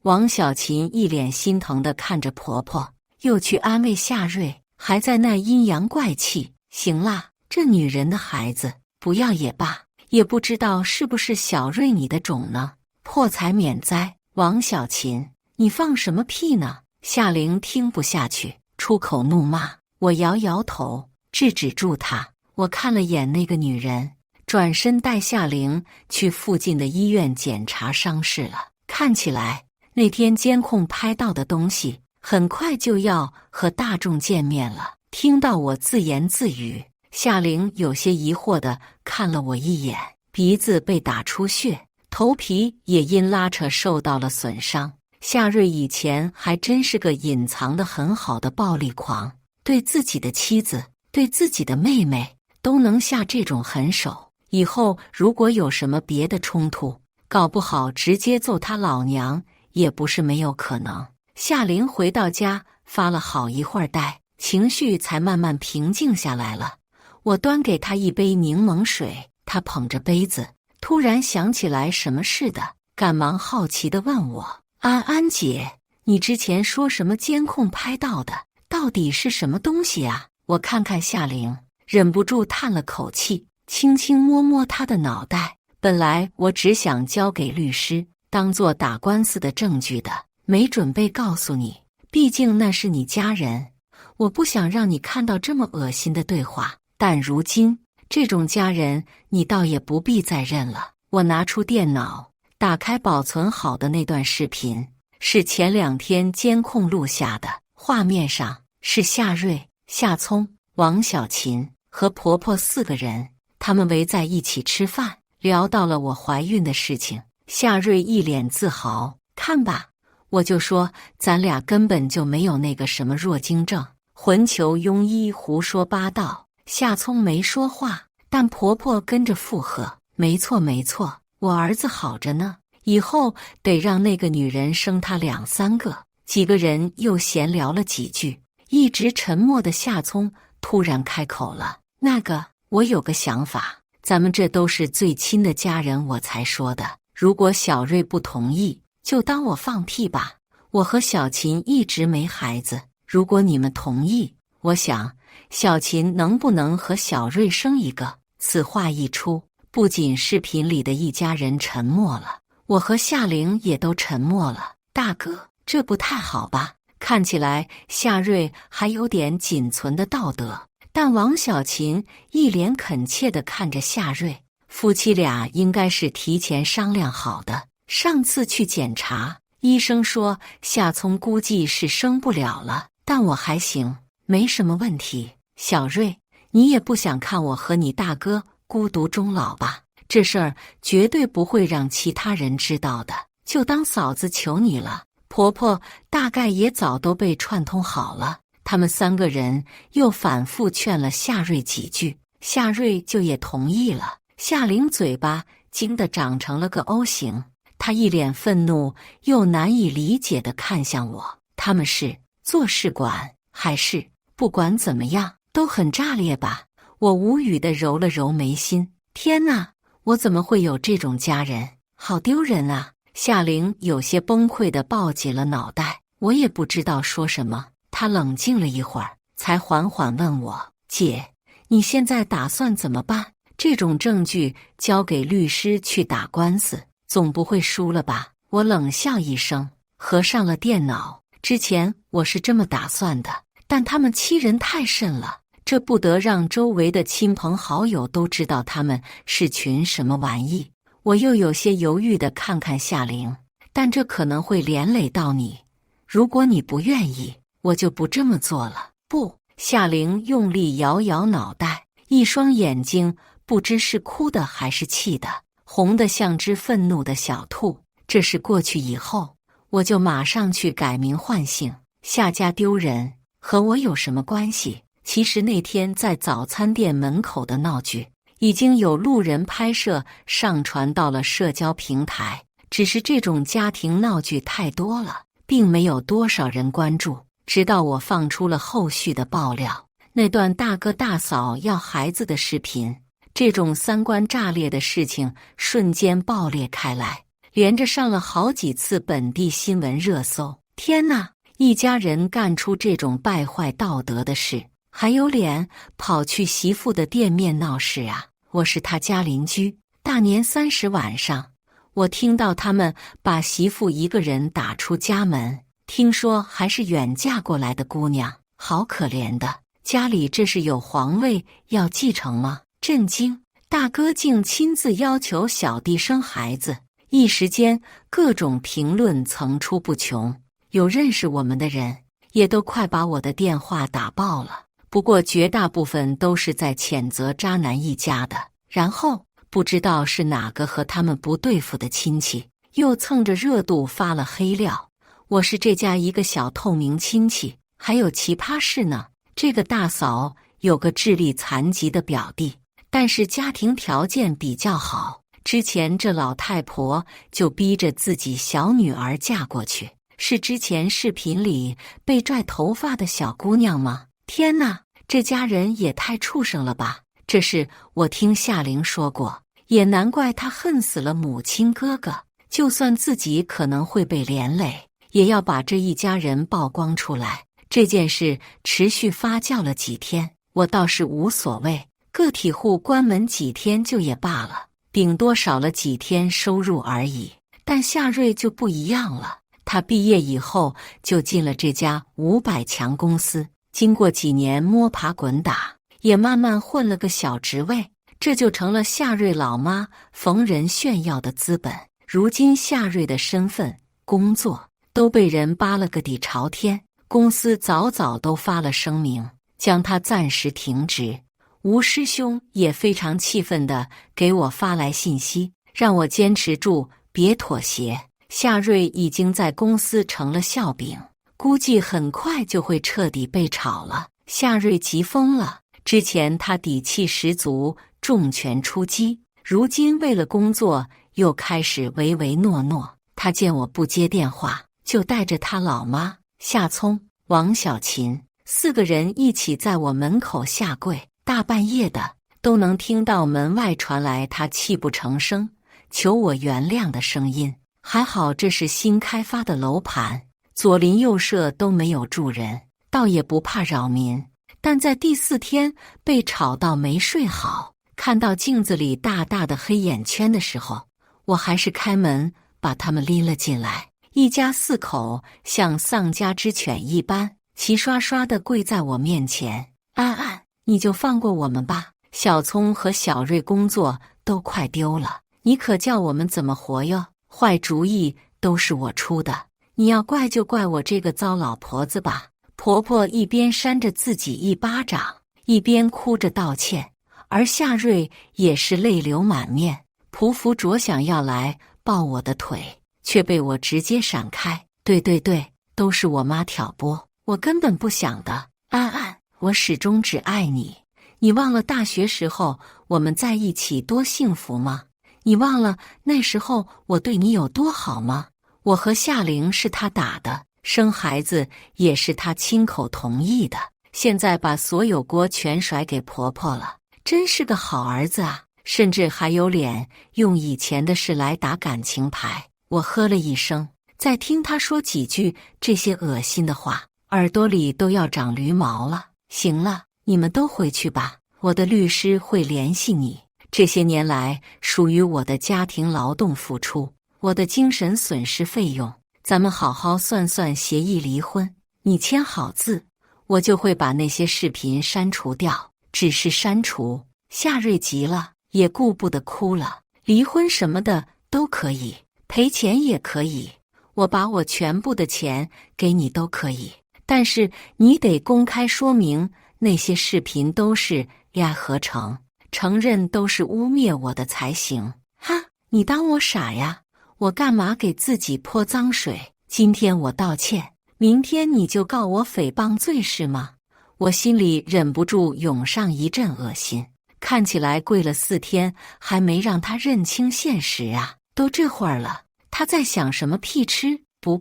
王小琴一脸心疼地看着婆婆，又去安慰夏瑞，还在那阴阳怪气。行啦，这女人的孩子不要也罢，也不知道是不是小瑞你的种呢？破财免灾！王小琴，你放什么屁呢？夏玲听不下去，出口怒骂。我摇摇头，制止住她。我看了眼那个女人，转身带夏玲去附近的医院检查伤势了。看起来那天监控拍到的东西很快就要和大众见面了。听到我自言自语，夏玲有些疑惑地看了我一眼，鼻子被打出血，头皮也因拉扯受到了损伤。夏瑞以前还真是个隐藏得很好的暴力狂，对自己的妻子、对自己的妹妹都能下这种狠手。以后如果有什么别的冲突，搞不好直接揍他老娘也不是没有可能。夏玲回到家发了好一会儿呆，情绪才慢慢平静下来了。我端给她一杯柠檬水，她捧着杯子，突然想起来什么似的，赶忙好奇地问我：安安姐，你之前说什么监控拍到的，到底是什么东西啊？我看看夏玲，忍不住叹了口气，轻轻摸摸她的脑袋。本来我只想交给律师，当做打官司的证据的，没准备告诉你，毕竟那是你家人，我不想让你看到这么恶心的对话。但如今这种家人，你倒也不必再认了。我拿出电脑，打开保存好的那段视频，是前2天监控录下的。画面上是夏瑞、夏聪、王小琴和婆婆4个人，他们围在一起吃饭，聊到了我怀孕的事情。夏瑞一脸自豪，看吧，我就说咱俩根本就没有那个什么弱精症，混球庸医胡说八道。夏聪没说话，但婆婆跟着附和，没错没错，我儿子好着呢，以后得让那个女人生他2、3个。几个人又闲聊了几句，一直沉默的夏聪突然开口了：那个，我有个想法，咱们这都是最亲的家人，我才说的。如果小瑞不同意，就当我放屁吧。我和小琴一直没孩子，如果你们同意，我想小琴能不能和小瑞生一个？此话一出，不仅视频里的一家人沉默了，我和夏玲也都沉默了。大哥，这不太好吧？看起来夏瑞还有点仅存的道德，但王小琴一脸恳切地看着夏瑞，夫妻俩应该是提前商量好的。上次去检查，医生说夏聪估计是生不了了，但我还行，没什么问题。小瑞，你也不想看我和你大哥孤独终老吧？这事儿绝对不会让其他人知道的，就当嫂子求你了。婆婆大概也早都被串通好了，他们3个人又反复劝了夏瑞几句，夏瑞就也同意了。夏玲嘴巴惊得长成了个 O 型，她一脸愤怒又难以理解地看向我。他们是做事馆还是不管怎么样都很炸裂吧？我无语地揉了揉眉心，天哪，我怎么会有这种家人？好丢人啊！夏玲有些崩溃地抱紧了脑袋，我也不知道说什么。她冷静了一会儿，才缓缓问我：姐，你现在打算怎么办？这种证据交给律师去打官司，总不会输了吧？我冷笑一声，合上了电脑。之前我是这么打算的，但他们欺人太甚了，这不得让周围的亲朋好友都知道他们是群什么玩意。我又有些犹豫地看看夏玲，但这可能会连累到你。如果你不愿意，我就不这么做了。不，夏玲用力摇摇脑袋，一双眼睛不知是哭的还是气的，红得像只愤怒的小兔。这事过去以后，我就马上去改名换姓。夏家丢人和我有什么关系？其实那天在早餐店门口的闹剧已经有路人拍摄上传到了社交平台，只是这种家庭闹剧太多了，并没有多少人关注。直到我放出了后续的爆料，那段大哥大嫂要孩子的视频，这种3观炸裂的事情瞬间爆裂开来，连着上了好几次本地新闻热搜。天哪！一家人干出这种败坏道德的事，还有脸跑去媳妇的店面闹事啊！我是他家邻居，大年30晚上，我听到他们把媳妇一个人打出家门，听说还是远嫁过来的姑娘，好可怜的，家里这是有皇位要继承吗？震惊！大哥竟亲自要求小弟生孩子，一时间各种评论层出不穷。有认识我们的人，也都快把我的电话打爆了。不过绝大部分都是在谴责渣男一家的。然后不知道是哪个和他们不对付的亲戚，又蹭着热度发了黑料。我是这家一个小透明亲戚。还有奇葩事呢，这个大嫂有个智力残疾的表弟，但是家庭条件比较好。之前这老太婆就逼着自己小女儿嫁过去。是之前视频里被拽头发的小姑娘吗？天哪，这家人也太畜生了吧！这事我听夏玲说过，也难怪她恨死了母亲哥哥。就算自己可能会被连累，也要把这一家人曝光出来。这件事持续发酵了几天，我倒是无所谓，个体户关门几天就也罢了，顶多少了几天收入而已。但夏瑞就不一样了。他毕业以后就进了这家500强公司，经过几年摸爬滚打，也慢慢混了个小职位，这就成了夏瑞老妈逢人炫耀的资本。如今夏瑞的身份、工作都被人扒了个底朝天，公司早早都发了声明，将他暂时停职。吴师兄也非常气愤地给我发来信息，让我坚持住，别妥协。夏瑞已经在公司成了笑柄，估计很快就会彻底被炒了。夏瑞急疯了，之前他底气十足，重拳出击，如今为了工作又开始唯唯诺诺。他见我不接电话，就带着他老妈夏聪、王小琴4个人一起在我门口下跪，大半夜的都能听到门外传来他泣不成声求我原谅的声音。还好这是新开发的楼盘，左邻右舍都没有住人，倒也不怕扰民。但在第4天被吵到没睡好，看到镜子里大大的黑眼圈的时候，我还是开门把他们拎了进来。一家4口像丧家之犬一般，齐刷刷地跪在我面前。安安，你就放过我们吧，小聪和小瑞工作都快丢了，你可叫我们怎么活哟？坏主意都是我出的，你要怪就怪我这个糟老婆子吧。婆婆一边扇着自己一巴掌，一边哭着道歉，而夏瑞也是泪流满面，匍匐着想要来抱我的腿，却被我直接闪开。对，都是我妈挑拨，我根本不想的。安安，我始终只爱你，你忘了大学时候我们在一起多幸福吗？你忘了那时候我对你有多好吗？我和夏玲是他打的，生孩子也是他亲口同意的，现在把所有锅全甩给婆婆了，真是个好儿子啊！甚至还有脸用以前的事来打感情牌。我呵了一声，再听他说几句这些恶心的话，耳朵里都要长驴毛了。行了，你们都回去吧，我的律师会联系你。这些年来属于我的家庭劳动付出，我的精神损失费用，咱们好好算算协议离婚，你签好字，我就会把那些视频删除掉。只是删除。夏瑞急了，也顾不得哭了。离婚什么的都可以，赔钱也可以，我把我全部的钱给你都可以，但是你得公开说明那些视频都是 AI 合成，承认都是污蔑我的才行。哈，你当我傻呀？我干嘛给自己泼脏水？今天我道歉，明天你就告我诽谤罪是吗？我心里忍不住涌上一阵恶心。看起来跪了4天，还没让他认清现实啊！都这会儿了，他在想什么屁吃？不，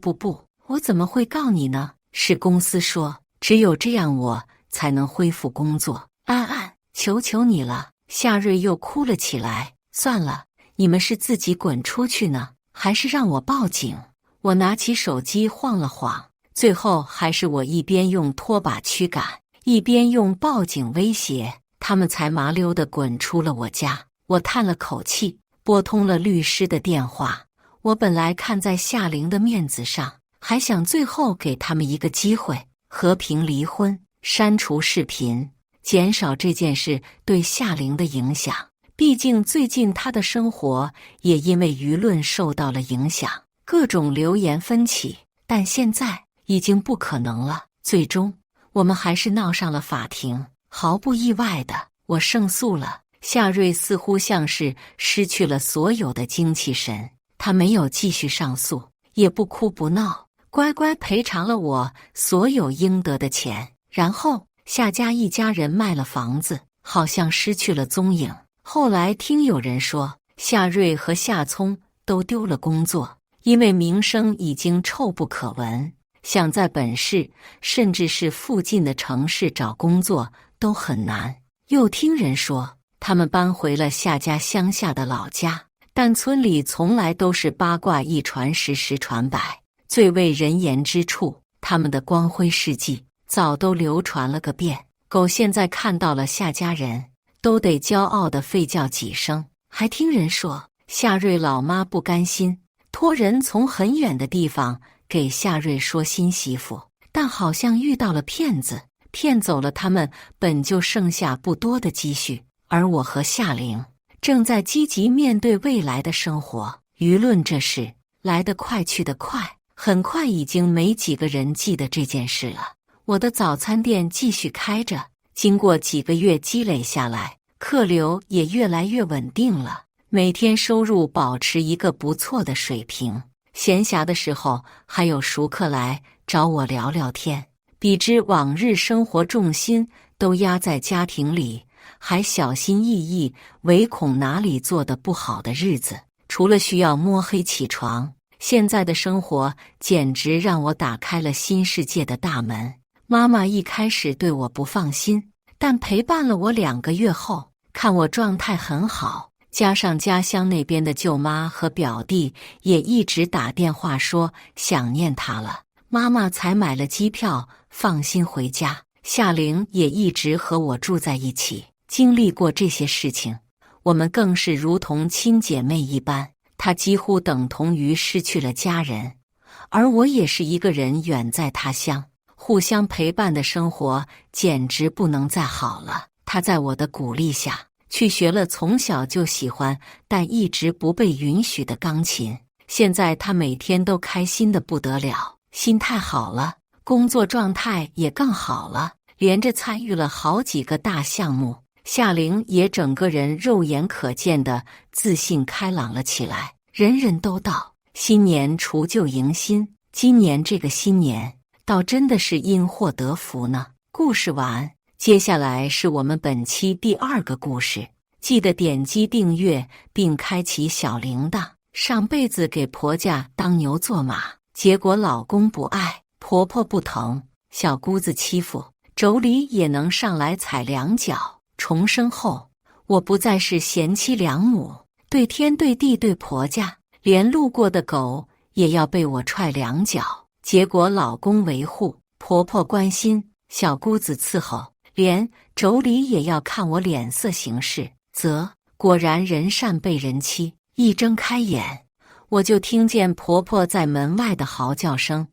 我怎么会告你呢？是公司说，只有这样我才能恢复工作。安安，求求你了！夏瑞又哭了起来。算了，你们是自己滚出去呢，还是让我报警？我拿起手机晃了晃，最后还是我一边用拖把驱赶，一边用报警威胁，他们才麻溜地滚出了我家。我叹了口气，拨通了律师的电话。我本来看在夏玲的面子上，还想最后给他们一个机会，和平离婚，删除视频，减少这件事对夏玲的影响。毕竟最近她的生活也因为舆论受到了影响，各种流言纷起。但现在已经不可能了。最终，我们还是闹上了法庭。毫不意外的，我胜诉了。夏瑞似乎像是失去了所有的精气神，他没有继续上诉，也不哭不闹，乖乖赔偿了我所有应得的钱。然后夏家一家人卖了房子，好像失去了踪影。后来听有人说，夏瑞和夏聪都丢了工作，因为名声已经臭不可闻，想在本市甚至是附近的城市找工作都很难。又听人说，他们搬回了夏家乡下的老家，但村里从来都是八卦一传十，十传百，最为人言之处，他们的光辉事迹早都流传了个遍。狗现在看到了夏家人，都得骄傲地吠叫几声。还听人说，夏瑞老妈不甘心，托人从很远的地方给夏瑞说新媳妇，但好像遇到了骗子，骗走了他们本就剩下不多的积蓄。而我和夏玲正在积极面对未来的生活。舆论这事来得快去得快，很快已经没几个人记得这件事了。我的早餐店继续开着，经过几个月积累下来，客流也越来越稳定了，每天收入保持一个不错的水平。闲暇的时候还有熟客来找我聊聊天，比之往日生活重心都压在家庭里，还小心翼翼，唯恐哪里做得不好的日子。除了需要摸黑起床，现在的生活简直让我打开了新世界的大门。妈妈一开始对我不放心，但陪伴了我2个月后，看我状态很好，加上家乡那边的舅妈和表弟也一直打电话说想念她了，妈妈才买了机票放心回家。夏玲也一直和我住在一起，经历过这些事情，我们更是如同亲姐妹一般。她几乎等同于失去了家人，而我也是一个人远在他乡，互相陪伴的生活简直不能再好了。她在我的鼓励下去学了从小就喜欢但一直不被允许的钢琴，现在她每天都开心得不得了，心态好了，工作状态也更好了，连着参与了好几个大项目。夏玲也整个人肉眼可见的自信开朗了起来，人人都道新年除旧迎新，今年这个新年倒真的是因祸得福呢。故事完，接下来是我们本期第2个故事，记得点击订阅并开启小铃铛。上辈子给婆家当牛做马，结果老公不爱，婆婆不疼，小姑子欺负，妯娌也能上来踩两脚。重生后，我不再是贤妻良母，对天对地对婆家，连路过的狗也要被我踹2脚。结果老公维护，婆婆关心，小姑子伺候，连妯娌也要看我脸色行事。果然人善被人欺。一睁开眼，我就听见婆婆在门外的嚎叫声：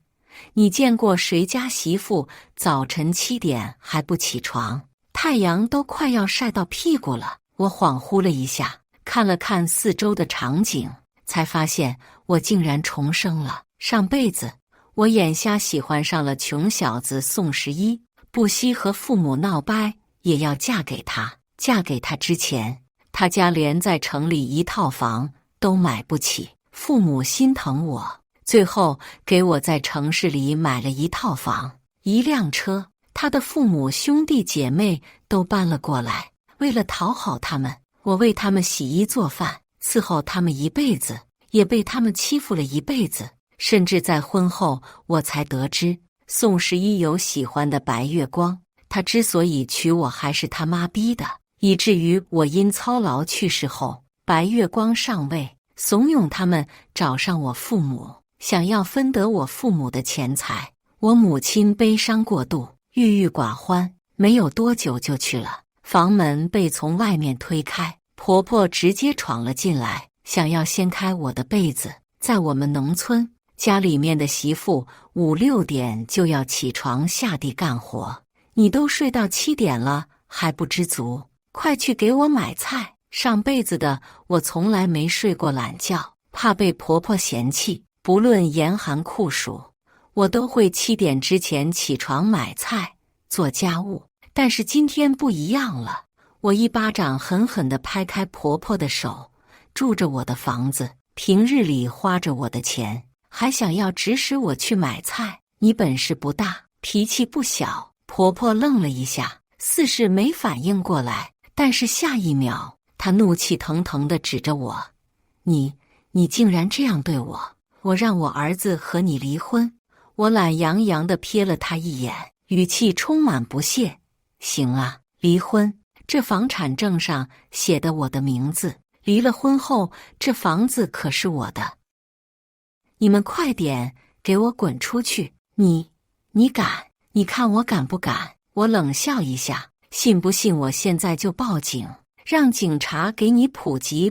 你见过谁家媳妇早晨7点还不起床？太阳都快要晒到屁股了。我恍惚了一下，看了看四周的场景，才发现我竟然重生了。上辈子我眼瞎喜欢上了穷小子宋11，不惜和父母闹掰也要嫁给他。嫁给他之前，他家连在城里一套房都买不起，父母心疼我，最后给我在城市里买了一套房、1辆车。他的父母兄弟姐妹都搬了过来，为了讨好他们，我为他们洗衣做饭，伺候他们一辈子，也被他们欺负了一辈子。甚至在婚后，我才得知宋11有喜欢的白月光，他之所以娶我还是他妈逼的，以至于我因操劳去世后，白月光上位，怂恿他们找上我父母，想要分得我父母的钱财。我母亲悲伤过度，郁郁寡欢，没有多久就去了。房门被从外面推开，婆婆直接闯了进来，想要掀开我的被子。在我们农村，家里面的媳妇5、6点就要起床下地干活，你都睡到7点了还不知足，快去给我买菜。上辈子的我从来没睡过懒觉，怕被婆婆嫌弃，不论严寒酷暑，我都会7点之前起床买菜做家务。但是今天不一样了，我一巴掌狠狠地拍开婆婆的手，住着我的房子，平日里花着我的钱，还想要指使我去买菜，你本事不大，脾气不小。婆婆愣了一下，似是没反应过来，但是下一秒，她怒气腾腾地指着我：你竟然这样对我！我让我儿子和你离婚。我懒洋洋地瞥了他一眼，语气充满不屑：行啊，离婚，这房产证上写的我的名字，离了婚后这房子可是我的。你们快点给我滚出去！你敢？你看我敢不敢？我冷笑一下，信不信我现在就报警，让警察给你普及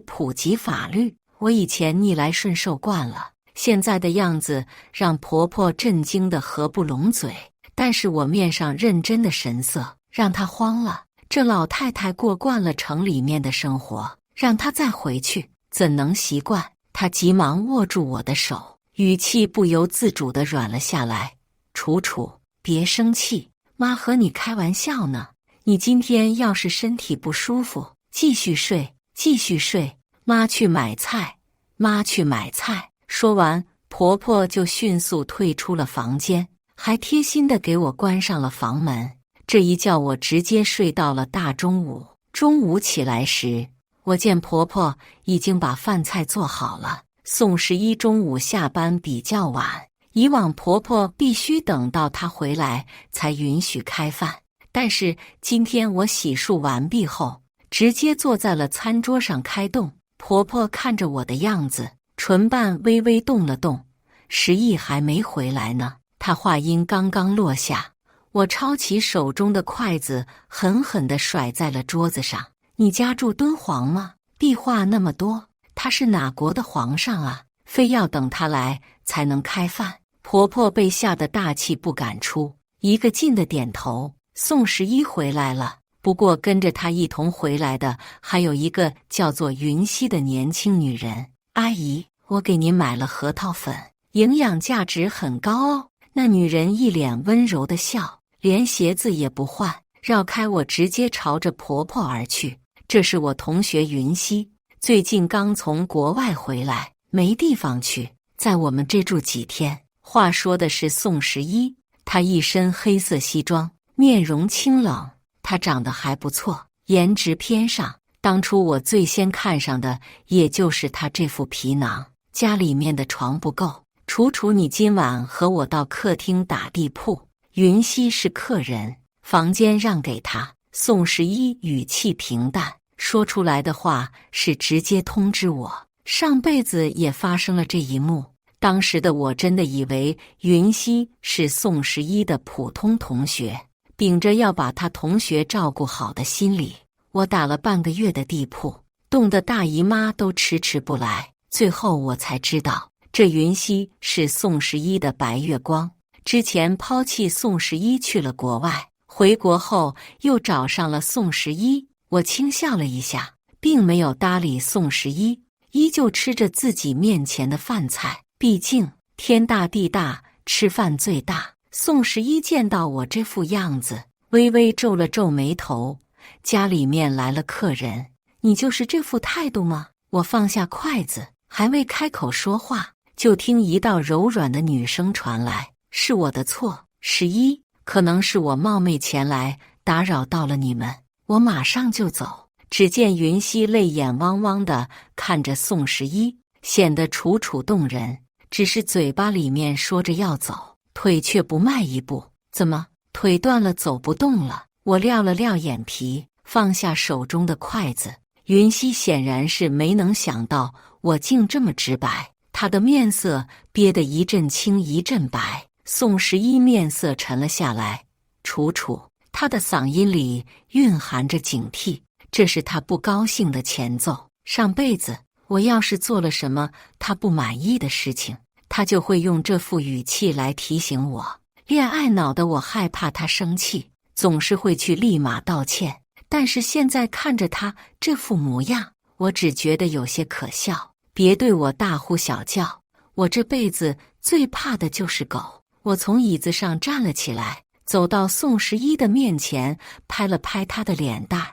法律？我以前逆来顺受惯了，现在的样子让婆婆震惊得合不拢嘴，但是我面上认真的神色让她慌了。这老太太过惯了城里面的生活，让她再回去怎能习惯？她急忙握住我的手，语气不由自主地软了下来：楚楚，别生气，妈和你开玩笑呢。你今天要是身体不舒服，继续睡，继续睡。妈去买菜，妈去买菜。说完，婆婆就迅速退出了房间，还贴心地给我关上了房门。这一觉我直接睡到了大中午。中午起来时，我见婆婆已经把饭菜做好了。宋11中午下班比较晚，以往婆婆必须等到她回来才允许开饭，但是今天我洗漱完毕后，直接坐在了餐桌上开动。婆婆看着我的样子，唇瓣微微动了动。11亿还没回来呢。她话音刚刚落下，我抄起手中的筷子，狠狠地甩在了桌子上。你家住敦煌吗？壁画那么多，他是哪国的皇上啊？非要等他来才能开饭？婆婆被吓得大气不敢出，一个劲的点头。宋11回来了，不过跟着他一同回来的还有一个叫做云溪的年轻女人。阿姨，我给您买了核桃粉，营养价值很高哦。那女人一脸温柔的笑，连鞋子也不换，绕开我直接朝着婆婆而去。这是我同学云溪，最近刚从国外回来，没地方去，在我们这住几天。话说的是宋11，她一身黑色西装，面容清冷，她长得还不错，颜值偏上。当初我最先看上的也就是她这副皮囊。家里面的床不够，楚楚你今晚和我到客厅打地铺。云溪是客人，房间让给她。宋11语气平淡，说出来的话是直接通知我。上辈子也发生了这一幕，当时的我真的以为云溪是宋11的普通同学，秉着要把他同学照顾好的心理，我打了半个月的地铺，冻得大姨妈都迟迟不来。最后我才知道，这云溪是宋11的白月光，之前抛弃宋11去了国外，回国后又找上了宋11。我轻笑了一下，并没有搭理宋11，依旧吃着自己面前的饭菜。毕竟天大地大，吃饭最大。宋11见到我这副样子，微微皱了皱眉头。家里面来了客人，你就是这副态度吗？我放下筷子，还未开口说话，就听一道柔软的女声传来：是我的错，11，可能是我冒昧前来打扰到了你们，我马上就走。只见云溪泪眼汪汪地看着宋11，显得楚楚动人，只是嘴巴里面说着要走，腿却不迈一步。怎么，腿断了走不动了？我撂了撂眼皮，放下手中的筷子，云溪显然是没能想到我竟这么直白，他的面色憋得一阵青一阵白。宋十一面色沉了下来，楚楚，他的嗓音里蕴含着警惕，这是他不高兴的前奏。上辈子我要是做了什么他不满意的事情，他就会用这副语气来提醒我。恋爱脑的我害怕他生气，总是会去立马道歉，但是现在看着他这副模样，我只觉得有些可笑。别对我大呼小叫，我这辈子最怕的就是狗。我从椅子上站了起来，走到宋十一的面前，拍了拍他的脸蛋。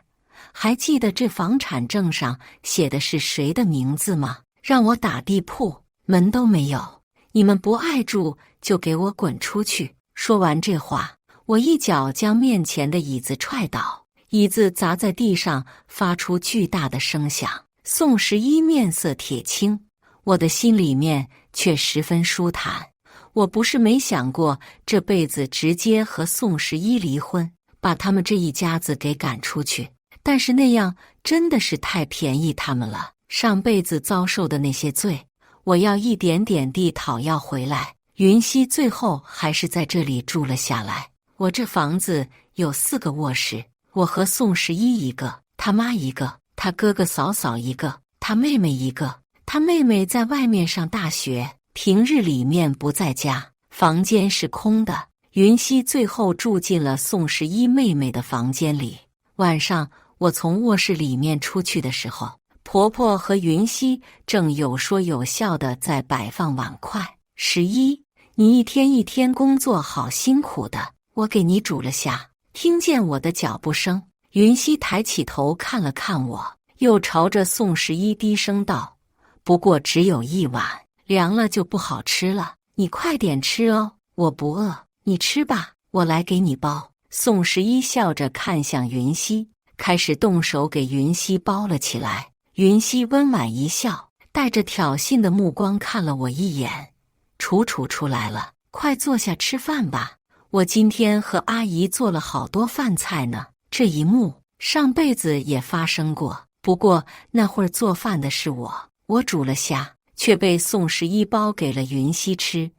还记得这房产证上写的是谁的名字吗？让我打地铺，门都没有。你们不爱住就给我滚出去。说完这话，我一脚将面前的椅子踹倒，椅子砸在地上，发出巨大的声响。宋十一面色铁青，我的心里面却十分舒坦。我不是没想过这辈子直接和宋十一离婚，把他们这一家子给赶出去，但是那样真的是太便宜他们了。上辈子遭受的那些罪，我要一点点地讨要回来。云溪最后还是在这里住了下来。我这房子有4个卧室，我和宋十一一个，他妈一个，他哥哥嫂嫂一个，他妹妹一个。他妹妹在外面上大学，平日里面不在家，房间是空的。云溪最后住进了宋十一妹妹的房间里。晚上我从卧室里面出去的时候，婆婆和云溪正有说有笑的在摆放碗筷。十一，你一天一天工作好辛苦的，我给你煮了虾。听见我的脚步声，云溪抬起头看了看我，又朝着宋十一低声道：不过只有1碗，凉了就不好吃了，你快点吃哦，我不饿，你吃吧，我来给你包。宋十一笑着看向云溪，开始动手给云溪包了起来。云溪温婉一笑，带着挑衅的目光看了我一眼。楚楚出来了，快坐下吃饭吧，我今天和阿姨做了好多饭菜呢。这一幕上辈子也发生过，不过那会儿做饭的是我煮了虾，却被宋十一包给了云溪吃。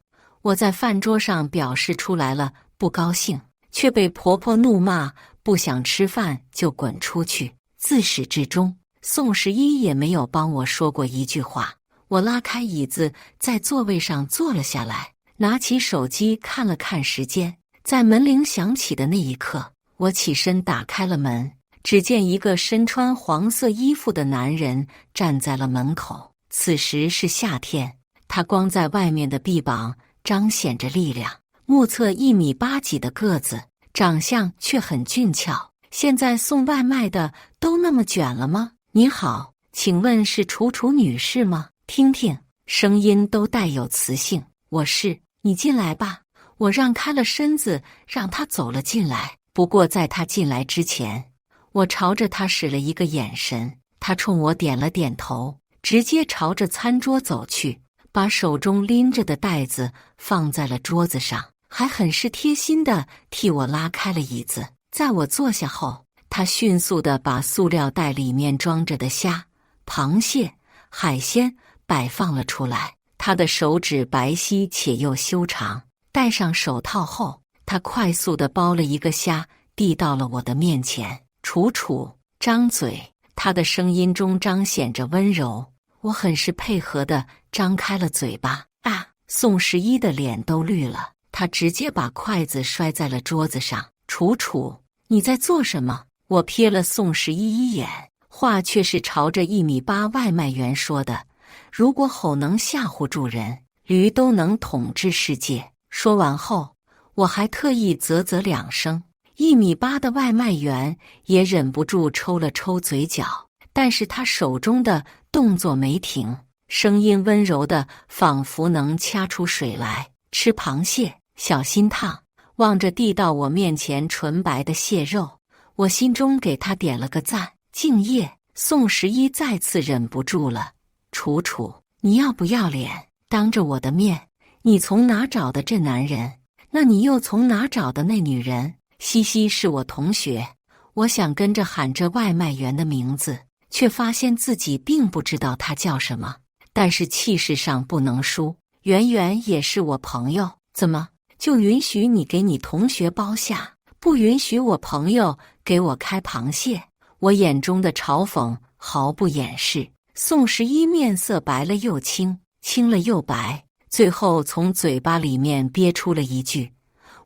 我在饭桌上表示出来了不高兴，却被婆婆怒骂，不想吃饭就滚出去。自始至终，宋十一也没有帮我说过一句话。我拉开椅子，在座位上坐了下来，拿起手机看了看时间。在门铃响起的那一刻，我起身打开了门，只见一个身穿黄色衣服的男人站在了门口。此时是夏天，他光在外面的臂膀彰显着力量，目测1.8米几的个子，长相却很俊俏。现在送外卖的都那么卷了吗？你好，请问是楚楚女士吗？听听，声音都带有磁性。我是，你进来吧。我让开了身子，让他走了进来。不过在他进来之前，我朝着他使了一个眼神，他冲我点了点头，直接朝着餐桌走去，把手中拎着的袋子放在了桌子上，还很是贴心的替我拉开了椅子。在我坐下后，他迅速地把塑料袋里面装着的虾、螃蟹、海鲜摆放了出来。他的手指白皙且又修长，戴上手套后，他快速地剥了一个虾，递到了我的面前。楚楚，张嘴。他的声音中彰显着温柔。我很是配合地张开了嘴巴。啊！宋十一的脸都绿了，他直接把筷子摔在了桌子上。楚楚，你在做什么？我瞥了宋十一一眼，话却是朝着1.8米外卖员说的。如果吼能吓唬住人，驴都能统治世界。说完后，我还特意啧啧2声。1.8米的外卖员也忍不住抽了抽嘴角，但是他手中的动作没停，声音温柔的仿佛能掐出水来。吃螃蟹，小心烫。望着递到我面前纯白的蟹肉，我心中给他点了个赞。敬业。宋十一再次忍不住了。楚楚，你要不要脸？当着我的面，你从哪找的这男人？那你又从哪找的那女人？西西是我同学，我想跟着喊这外卖员的名字，却发现自己并不知道他叫什么，但是气势上不能输。圆圆也是我朋友，怎么就允许你给你同学包下，不允许我朋友给我开螃蟹？我眼中的嘲讽毫不掩饰。宋十一面色白了又青，青了又白，最后从嘴巴里面憋出了一句：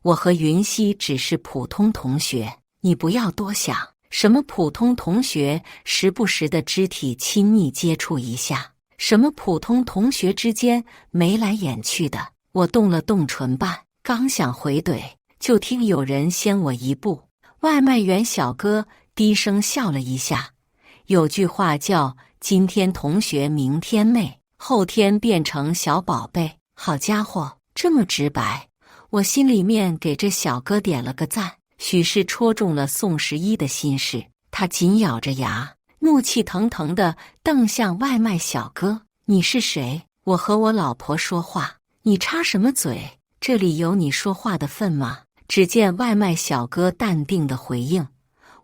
我和云溪只是普通同学，你不要多想。什么普通同学时不时的肢体亲密接触一下，什么普通同学之间眉来眼去的。我动了动唇瓣，刚想回怼，就听有人先我一步。外卖员小哥低声笑了一下。有句话叫今天同学明天妹，后天变成小宝贝。好家伙，这么直白，我心里面给这小哥点了个赞。许是戳中了宋十一的心事，他紧咬着牙，怒气腾腾地瞪向外卖小哥：你是谁？我和我老婆说话，你插什么嘴？这里有你说话的份吗？只见外卖小哥淡定地回应：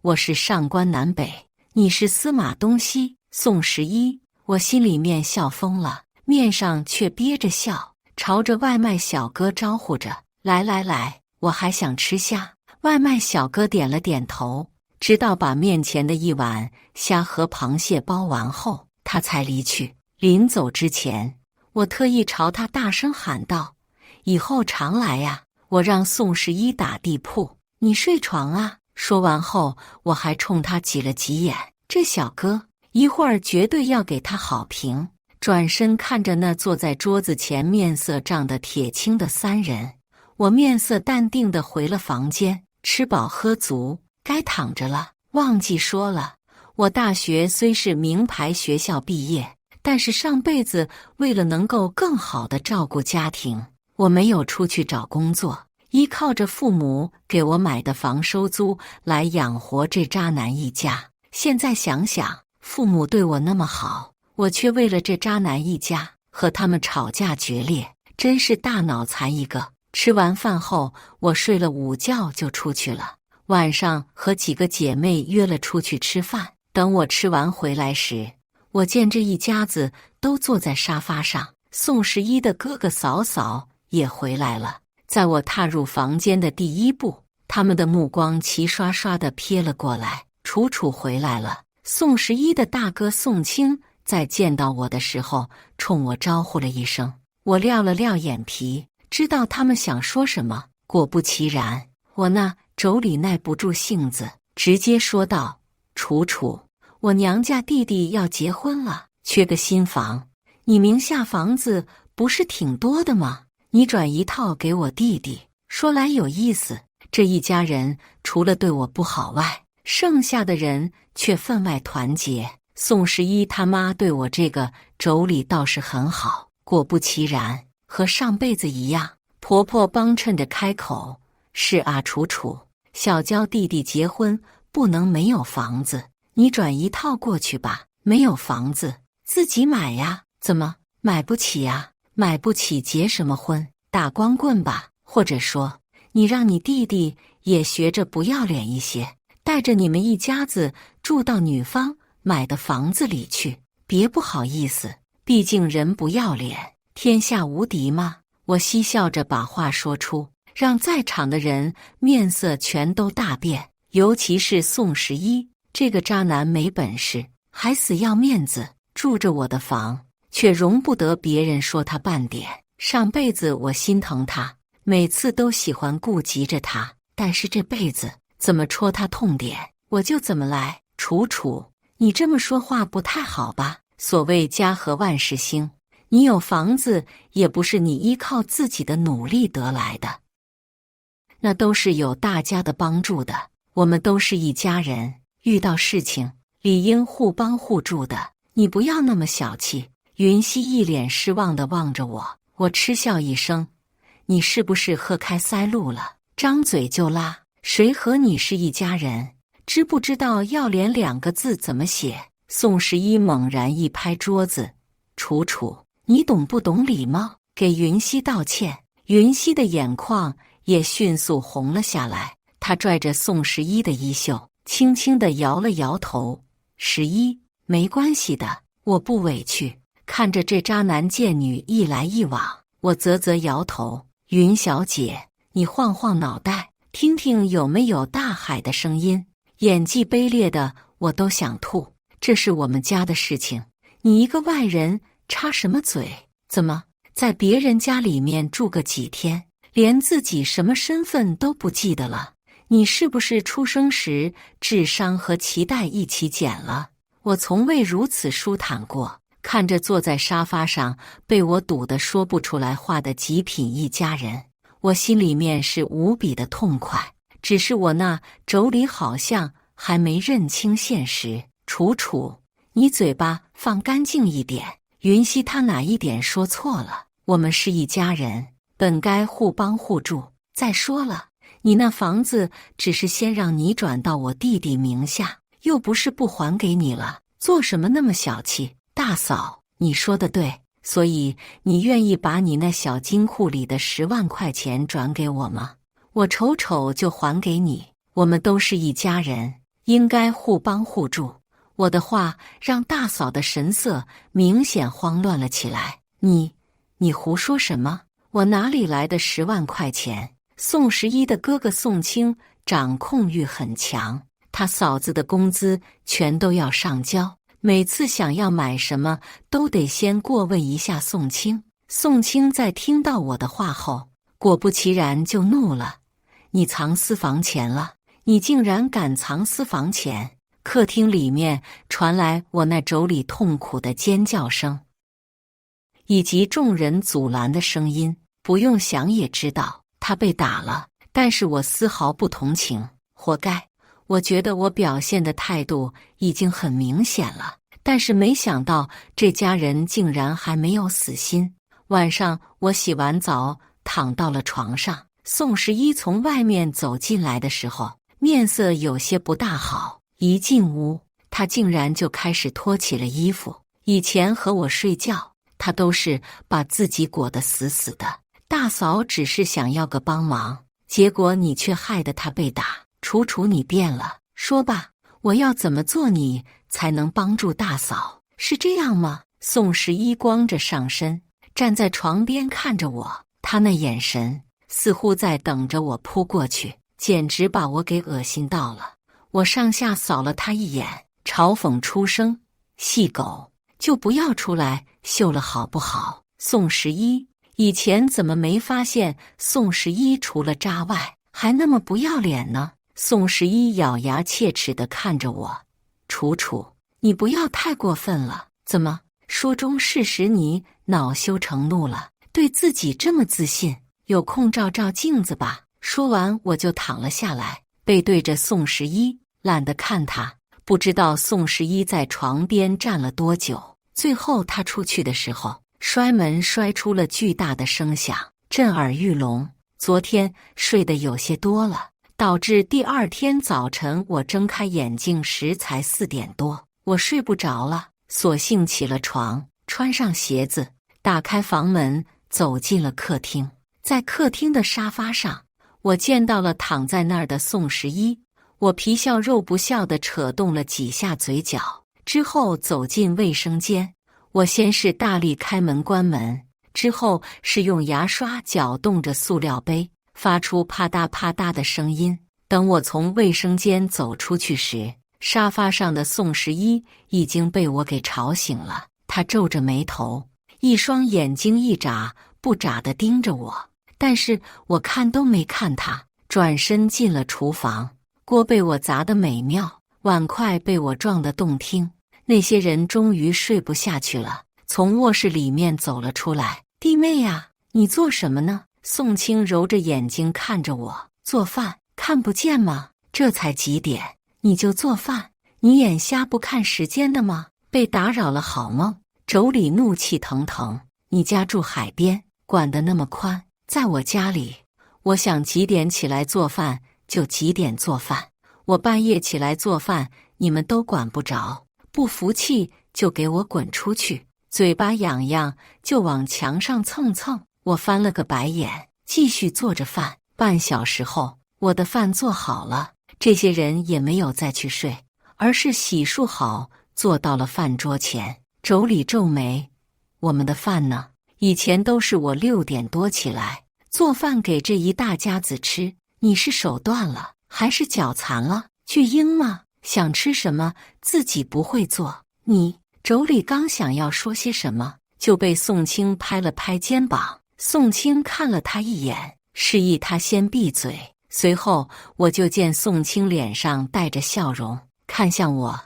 我是上官南北，你是司马东西。宋十一，我心里面笑疯了，面上却憋着笑，朝着外卖小哥招呼着：来来来，我还想吃虾。外卖小哥点了点头，直到把面前的一碗虾和螃蟹包完后，他才离去。临走之前，我特意朝他大声喊道：以后常来呀！我让宋十一打地铺，你睡床啊！说完后，我还冲他挤了挤眼，这小哥一会儿绝对要给他好评。转身看着那坐在桌子前面色涨得铁青的三人，我面色淡定地回了房间。吃饱喝足，该躺着了。忘记说了，我大学虽是名牌学校毕业，但是上辈子为了能够更好地照顾家庭，我没有出去找工作，依靠着父母给我买的房收租来养活这渣男一家。现在想想，父母对我那么好，我却为了这渣男一家和他们吵架决裂，真是大脑残一个。吃完饭后，我睡了午觉就出去了。晚上和几个姐妹约了出去吃饭。等我吃完回来时，我见这一家子都坐在沙发上，宋十一的哥哥嫂嫂也回来了。在我踏入房间的第一步，他们的目光齐刷刷地瞥了过来。楚楚回来了。宋十一的大哥宋清在见到我的时候，冲我招呼了一声。我撂了撂眼皮，知道他们想说什么。果不其然，我那妯娌耐不住性子，直接说道：楚楚，我娘家弟弟要结婚了，缺个新房，你名下房子不是挺多的吗？你转一套给我弟弟。说来有意思，这一家人除了对我不好外，剩下的人却分外团结。宋十一他妈对我这个妯娌倒是很好。果不其然，和上辈子一样，婆婆帮衬着开口：是啊，楚楚，小娇弟弟结婚不能没有房子，你转一套过去吧。没有房子自己买呀。怎么买不起呀？买不起结什么婚？打光棍吧。或者说，你让你弟弟也学着不要脸一些，带着你们一家子住到女方买的房子里去，别不好意思，毕竟人不要脸，天下无敌嘛。我嬉笑着把话说出，让在场的人面色全都大变，尤其是宋十一这个渣男，没本事还死要面子，住着我的房，却容不得别人说他半点。上辈子我心疼他，每次都喜欢顾及着他，但是这辈子怎么戳他痛点，我就怎么来。楚楚，你这么说话不太好吧？所谓家和万事兴，你有房子也不是你依靠自己的努力得来的，那都是有大家的帮助的。我们都是一家人，遇到事情理应互帮互助的，你不要那么小气。云溪一脸失望地望着我，我嗤笑一声：你是不是喝开塞露了？张嘴就拉，谁和你是一家人？知不知道要脸两个字怎么写？宋十一猛然一拍桌子：楚楚，你懂不懂礼貌？给云溪道歉。云溪的眼眶也迅速红了下来，她拽着宋十一的衣袖，轻轻地摇了摇头：十一，没关系的，我不委屈。看着这渣男贱女一来一往，我啧啧摇头。云小姐，你晃晃脑袋，听听有没有大海的声音。演技卑劣的我都想吐。这是我们家的事情，你一个外人插什么嘴？怎么在别人家里面住个几天，连自己什么身份都不记得了？你是不是出生时智商和脐带一起减了？我从未如此舒坦过。看着坐在沙发上被我堵得说不出来话的极品一家人，我心里面是无比的痛快。只是我那妯娌好像还没认清现实。楚楚，你嘴巴放干净一点。云溪她哪一点说错了？我们是一家人，本该互帮互助。再说了，你那房子只是先让你转到我弟弟名下，又不是不还给你了，做什么那么小气？大嫂，你说的对，所以你愿意把你那小金库里的10万块钱转给我吗？我瞅瞅就还给你。我们都是一家人，应该互帮互助。我的话让大嫂的神色明显慌乱了起来。你胡说什么？我哪里来的10万块钱？宋十一的哥哥宋清掌控欲很强，他嫂子的工资全都要上交，每次想要买什么都得先过问一下宋清。宋清在听到我的话后，果不其然就怒了：你藏私房钱了？你竟然敢藏私房钱！客厅里面传来我那妯娌痛苦的尖叫声，以及众人阻拦的声音。不用想也知道他被打了，但是我丝毫不同情，活该。我觉得我表现的态度已经很明显了，但是没想到这家人竟然还没有死心。晚上我洗完澡躺到了床上，宋十一从外面走进来的时候，面色有些不大好。一进屋，他竟然就开始脱起了衣服。以前和我睡觉，他都是把自己裹得死死的。大嫂只是想要个帮忙，结果你却害得他被打。楚楚，你变了，说吧，我要怎么做你才能帮助大嫂？是这样吗？宋十一光着上身站在床边看着我，他那眼神似乎在等着我扑过去，简直把我给恶心到了。我上下扫了他一眼，嘲讽出声：细狗，就不要出来秀了好不好？宋十一以前怎么没发现宋十一除了渣外还那么不要脸呢？宋十一咬牙切齿地看着我：楚楚，你不要太过分了，怎么说中事时你恼羞成怒了？对自己这么自信，有空照照镜子吧。说完我就躺了下来，背对着宋十一，懒得看他。不知道宋十一在床边站了多久，最后他出去的时候，摔门摔出了巨大的声响，震耳欲聋。昨天睡得有些多了，导致第二天早晨我睁开眼睛时才4点多，我睡不着了，索性起了床，穿上鞋子，打开房门，走进了客厅。在客厅的沙发上，我见到了躺在那儿的宋十一。我皮笑肉不笑地扯动了几下嘴角，之后走进卫生间。我先是大力开门关门，之后是用牙刷搅动着塑料杯，发出啪嗒啪嗒的声音。等我从卫生间走出去时，沙发上的宋十一已经被我给吵醒了。他皱着眉头，一双眼睛一眨不眨地盯着我，但是我看都没看他，转身进了厨房。锅被我砸得美妙，碗筷被我撞得动听。那些人终于睡不下去了，从卧室里面走了出来。弟妹呀，你做什么呢？宋清揉着眼睛看着我，做饭，看不见吗？这才几点，你就做饭？你眼瞎不看时间的吗？被打扰了好梦。妯娌怒气腾腾，你家住海边，管得那么宽，在我家里，我想几点起来做饭就几点做饭，我半夜起来做饭，你们都管不着。不服气就给我滚出去，嘴巴痒痒就往墙上蹭蹭。我翻了个白眼，继续做着饭。半小时后，我的饭做好了，这些人也没有再去睡，而是洗漱好坐到了饭桌前。妯娌皱眉：“我们的饭呢？以前都是我6点多起来做饭给这一大家子吃，你是手断了还是脚残了？巨婴吗？想吃什么自己不会做？你……”妯娌刚想要说些什么，就被宋清拍了拍肩膀。宋清看了他一眼，示意他先闭嘴。随后我就见宋清脸上带着笑容，看向我：“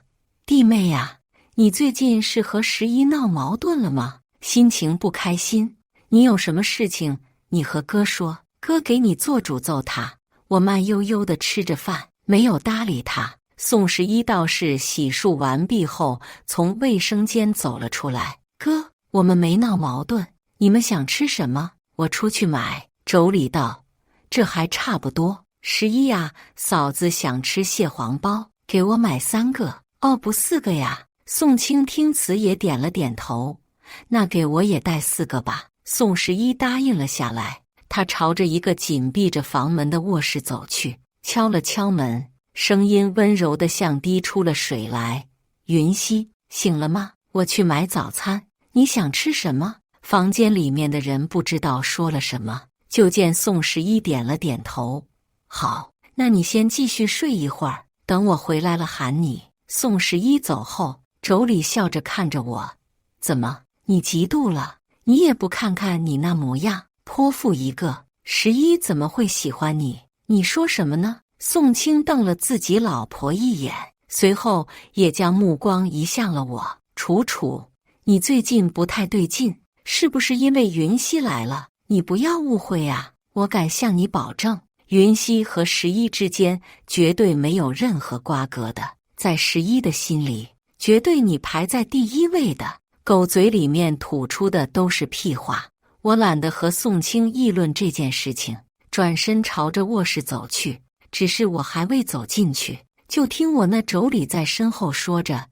弟妹呀，你最近是和11闹矛盾了吗？心情不开心？你有什么事情，你和哥说，哥给你做主揍他。”我慢悠悠地吃着饭，没有搭理他。宋11道士洗漱完毕后，从卫生间走了出来。“哥，我们没闹矛盾，你们想吃什么？我出去买。”妯娌道：“这还差不多。11呀，嫂子想吃蟹黄包，给我买3个。哦，不4个呀。”宋清听此也点了点头：“那给我也带4个吧。”宋11答应了下来。他朝着一个紧闭着房门的卧室走去，敲了敲门，声音温柔地像滴出了水来：“云溪，醒了吗？我去买早餐，你想吃什么？”房间里面的人不知道说了什么，就见宋11点了点头：“好，那你先继续睡一会儿，等我回来了喊你。”宋11走后，妯娌笑着看着我：“怎么，你嫉妒了？你也不看看你那模样，泼妇一个，11怎么会喜欢你？你说什么呢？”宋清瞪了自己老婆一眼，随后也将目光移向了我：“楚楚，你最近不太对劲，是不是因为云溪来了？你不要误会啊，我敢向你保证，云溪和11之间绝对没有任何瓜葛的，在11的心里，绝对你排在第1位的。”狗嘴里面吐出的都是屁话。我懒得和宋清议论这件事情，转身朝着卧室走去。只是我还未走进去，就听我那妯娌在身后说着：“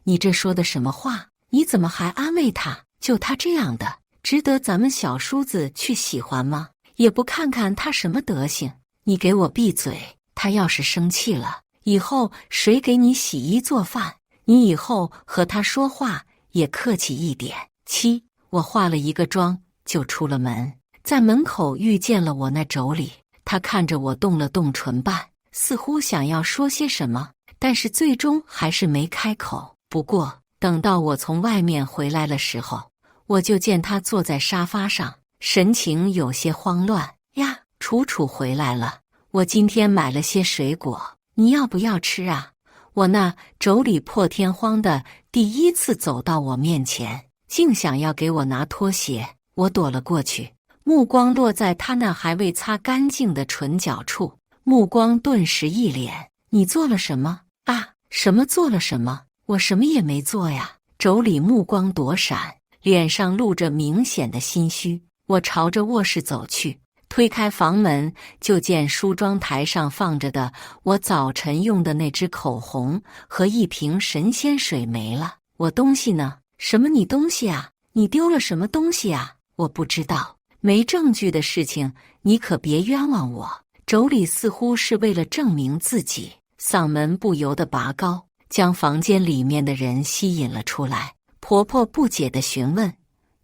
你这说的什么话？你怎么还安慰他？就他这样的，值得咱们小叔子去喜欢吗？也不看看他什么德行！你给我闭嘴！他要是生气了，以后谁给你洗衣做饭？你以后和他说话也客气一点。”我化了一个妆就出了门，在门口遇见了我那妯娌。他看着我动了动唇瓣，似乎想要说些什么，但是最终还是没开口。不过等到我从外面回来的时候，我就见他坐在沙发上，神情有些慌乱。“呀，楚楚回来了，我今天买了些水果，你要不要吃啊？”我那妯娌破天荒的第1次走到我面前，竟想要给我拿拖鞋。我躲了过去，目光落在他那还未擦干净的唇角处，目光顿时一脸：“你做了什么啊？什么做了什么？我什么也没做呀！”妯娌目光躲闪，脸上露着明显的心虚。我朝着卧室走去，推开房门，就见梳妆台上放着的我早晨用的那支口红和一瓶神仙水没了。我东西呢？什么你东西啊？你丢了什么东西啊？我不知道。没证据的事情，你可别冤枉我。妯娌似乎是为了证明自己，嗓门不由得拔高，将房间里面的人吸引了出来。婆婆不解地询问：“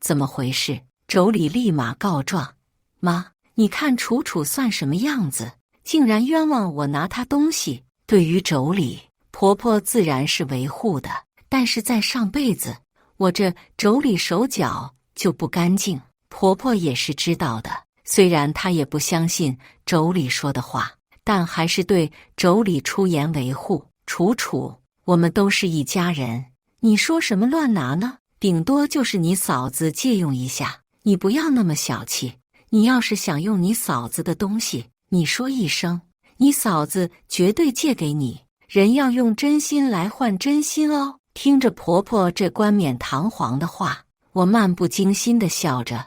怎么回事？”妯娌立马告状：“妈，你看楚楚算什么样子，竟然冤枉我拿她东西。”对于妯娌，婆婆自然是维护的，但是在上辈子，我这妯娌手脚就不干净，婆婆也是知道的。虽然她也不相信妯娌说的话，但还是对妯娌出言维护。楚楚，我们都是一家人，你说什么乱拿呢？顶多就是你嫂子借用一下，你不要那么小气。你要是想用你嫂子的东西，你说一声，你嫂子绝对借给你。人要用真心来换真心哦。听着婆婆这冠冕堂皇的话，我漫不经心地笑着。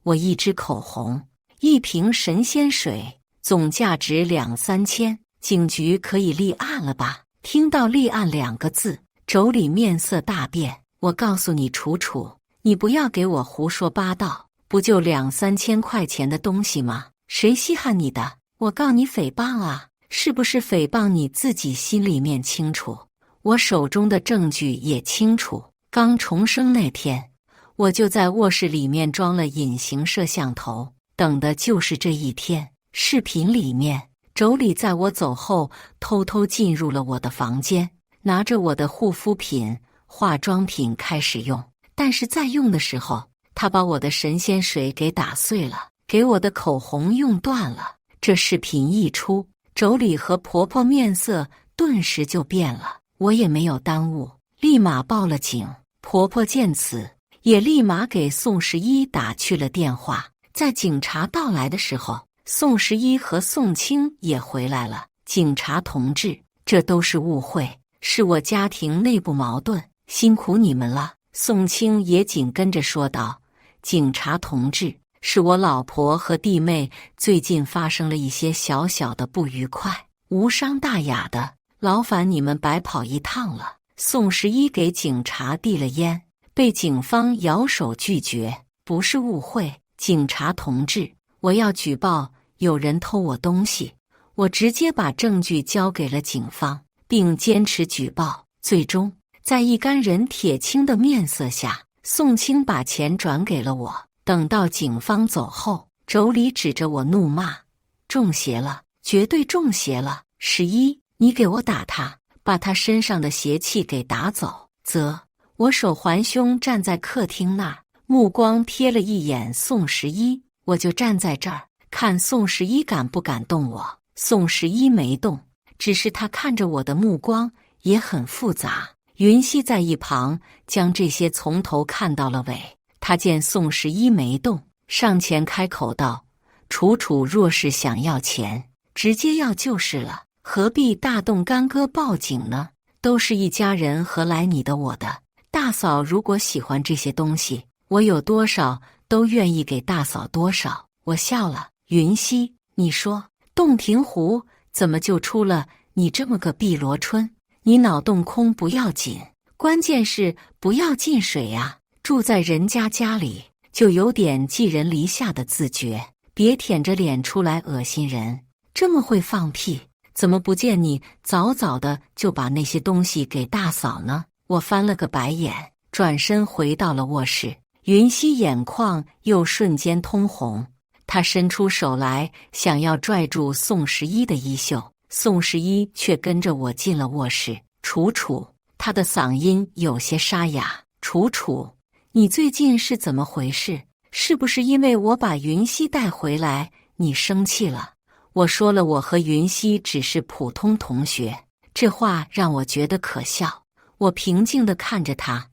我一支口红，一瓶神仙水，总价值2、3千，警局可以立案了吧？听到立案2个字，妯娌面色大变。我告诉你楚楚，你不要给我胡说八道，不就2、3千块钱的东西吗？谁稀罕你的？我告你诽谤啊！是不是诽谤你自己心里面清楚？我手中的证据也清楚。刚重生那天，我就在卧室里面装了隐形摄像头，等的就是这一天。视频里面，妯娌在我走后偷偷进入了我的房间，拿着我的护肤品、化妆品开始用。但是在用的时候，她把我的神仙水给打碎了，给我的口红用断了。这视频一出，妯娌和婆婆面色顿时就变了。我也没有耽误，立马报了警。婆婆见此，也立马给宋十一打去了电话。在警察到来的时候，宋十一和宋清也回来了。警察同志，这都是误会，是我家庭内部矛盾，辛苦你们了。宋清也紧跟着说道：警察同志，是我老婆和弟妹最近发生了一些小小的不愉快，无伤大雅的，劳烦你们白跑一趟了。宋十一给警察递了烟，被警方摇手拒绝。不是误会，警察同志，我要举报有人偷我东西。我直接把证据交给了警方，并坚持举报。最终，在一干人铁青的面色下，宋清把钱转给了我。等到警方走后，妯娌指着我怒骂：中邪了，绝对中邪了！11，你给我打他，把他身上的邪气给打走。我手环胸站在客厅那儿，目光瞥了一眼宋十一，我就站在这儿，看宋十一敢不敢动我。宋十一没动，只是他看着我的目光也很复杂。云溪在一旁将这些从头看到了尾，他见宋十一没动，上前开口道：楚楚若是想要钱，直接要就是了，何必大动干戈报警呢？都是一家人，何来你的我的？大嫂如果喜欢这些东西，我有多少都愿意给大嫂多少。我笑了。云溪，你说洞庭湖怎么就出了你这么个碧螺春？你脑洞空不要紧，关键是不要进水呀。住在人家家里就有点寄人篱下的自觉，别舔着脸出来恶心人。这么会放屁，怎么不见你早早的就把那些东西给大嫂呢？我翻了个白眼，转身回到了卧室。云溪眼眶又瞬间通红，她伸出手来想要拽住宋十一的衣袖，宋十一却跟着我进了卧室。楚楚，他的嗓音有些沙哑。楚楚，你最近是怎么回事？是不是因为我把云溪带回来，你生气了？我说了，我和云溪只是普通同学。这话让我觉得可笑。我平静地看着他，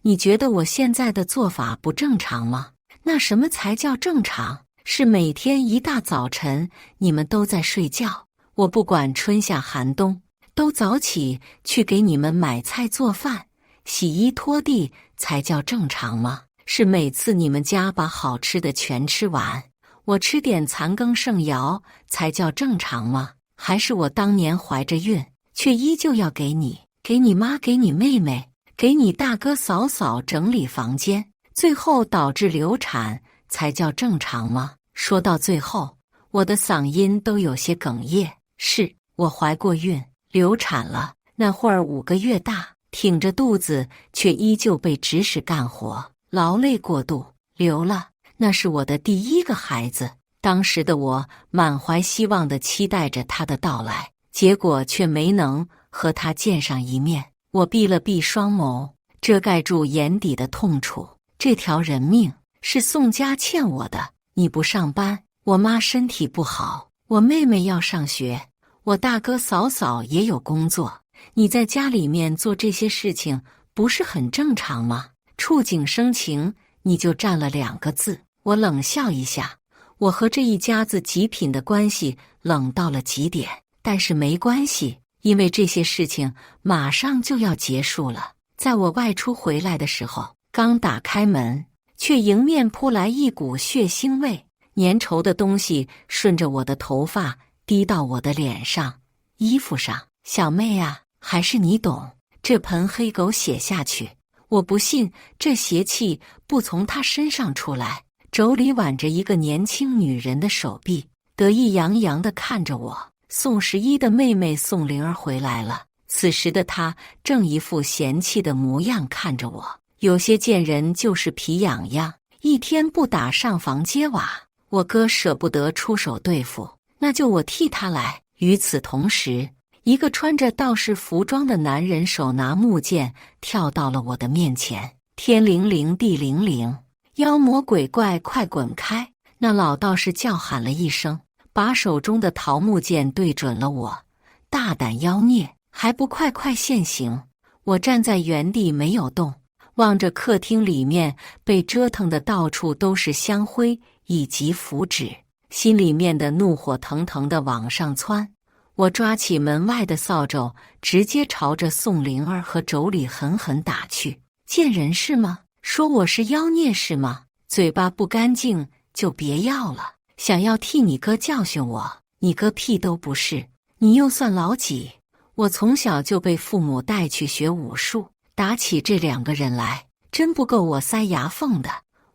你觉得我现在的做法不正常吗？那什么才叫正常？是每天一大早晨你们都在睡觉，我不管春夏寒冬，都早起去给你们买菜做饭、洗衣拖地才叫正常吗？是每次你们家把好吃的全吃完，我吃点残羹剩肴才叫正常吗？还是我当年怀着孕，却依旧要给你、给你妈、给你妹妹、给你大哥嫂嫂整理房间，最后导致流产才叫正常吗？说到最后，我的嗓音都有些哽咽。是我怀过孕，流产了，那会儿5个月大，挺着肚子却依旧被指使干活，劳累过度流了。那是我的第1个孩子，当时的我满怀希望地期待着他的到来，结果却没能和他见上一面。我闭了闭双眸，遮盖住眼底的痛楚。这条人命是宋家欠我的。你不上班，我妈身体不好，我妹妹要上学，我大哥嫂嫂也有工作，你在家里面做这些事情不是很正常吗？触景生情，你就占了2个字。我冷笑一下，我和这一家子极品的关系冷到了极点，但是没关系，因为这些事情马上就要结束了。在我外出回来的时候，刚打开门，却迎面扑来一股血腥味，粘稠的东西顺着我的头发滴到我的脸上、衣服上。小妹啊，还是你懂，这盆黑狗血下去，我不信这邪气不从他身上出来。妯娌挽着一个年轻女人的手臂，得意洋洋地看着我。宋十一的妹妹宋灵儿回来了，此时的他正一副嫌弃的模样看着我，有些贱人就是皮痒痒，一天不打上房揭瓦。我哥舍不得出手对付，那就我替他来。与此同时，一个穿着道士服装的男人手拿木剑跳到了我的面前。天灵灵地灵灵，妖魔鬼怪快滚开！那老道士叫喊了一声，把手中的桃木剑对准了我。大胆妖孽，还不快快现形！我站在原地没有动，望着客厅里面被折腾的到处都是香灰以及符纸，心里面的怒火腾腾的往上窜。我抓起门外的扫帚，直接朝着宋灵儿和妯娌狠狠打去。贱人是吗？说我是妖孽是吗？嘴巴不干净就别要了。想要替你哥教训我，你哥屁都不是，你又算老几？我从小就被父母带去学武术，打起这两个人来，真不够我塞牙缝的。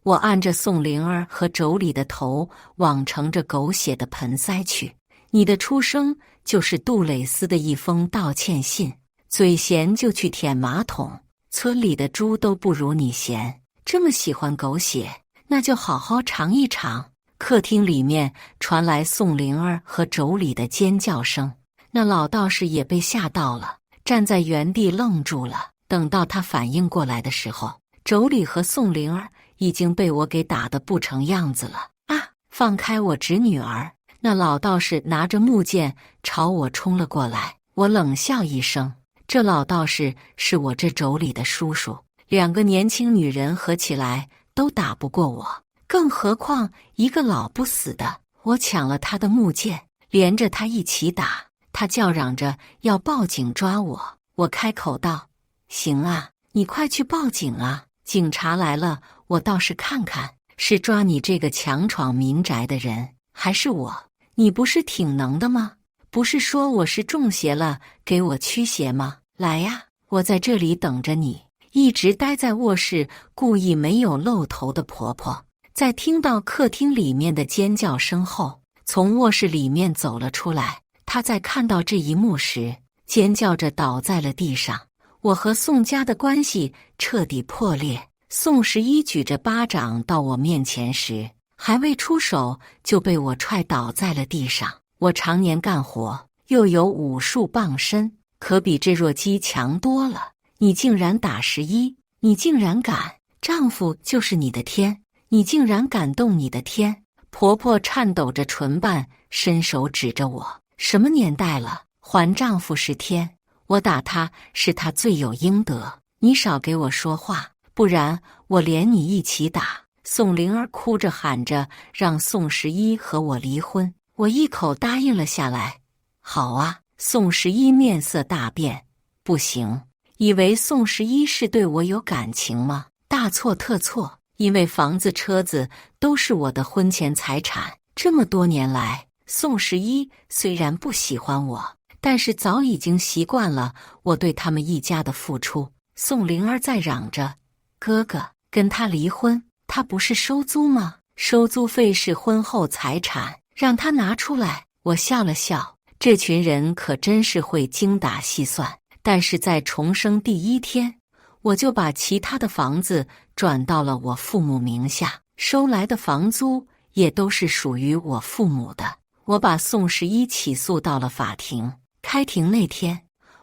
我按着宋灵儿和妯娌的头往盛着狗血的盆塞去。你的出生就是杜蕾斯的一封道歉信，嘴咸就去舔马桶，村里的猪都不如你咸。这么喜欢狗血，那就好好尝一尝。客厅里面传来宋灵儿和妯娌的尖叫声，那老道士也被吓到了，站在原地愣住了。等到他反应过来的时候，妯娌和宋灵儿已经被我给打得不成样子了。啊！放开我侄女儿！那老道士拿着木剑朝我冲了过来，我冷笑一声，这老道士是我这妯娌的叔叔，两个年轻女人合起来都打不过我，更何况一个老不死的。我抢了他的木剑，连着他一起打，他叫嚷着要报警抓我。我开口道：行啊，你快去报警啊，警察来了，我倒是看看是抓你这个强闯民宅的人，还是我。你不是挺能的吗？不是说我是中邪了，给我驱邪吗？来呀，我在这里等着你。一直待在卧室故意没有露头的婆婆，在听到客厅里面的尖叫声后，从卧室里面走了出来。她在看到这一幕时，尖叫着倒在了地上。我和宋家的关系彻底破裂。宋十一举着巴掌到我面前时，还未出手就被我踹倒在了地上。我常年干活，又有武术傍身，可比这弱鸡强多了。你竟然打11，你竟然敢！丈夫就是你的天，你竟然敢动你的天！婆婆颤抖着唇瓣，伸手指着我：什么年代了，还丈夫是天？我打他是他罪有应得，你少给我说话，不然我连你一起打！宋灵儿哭着喊着让宋十一和我离婚，我一口答应了下来。好啊！宋十一面色大变，不行，以为宋十一是对我有感情吗？大错特错，因为房子车子都是我的婚前财产，这么多年来，宋十一虽然不喜欢我，但是早已经习惯了我对他们一家的付出。宋灵儿在嚷着：哥哥，跟他离婚，他不是收租吗？收租费是婚后财产，让他拿出来。我笑了笑，这群人可真是会精打细算。但是在重生第一天，我就把其他的房子转到了我父母名下，收来的房租也都是属于我父母的。我把宋十一起诉到了法庭。开庭那天，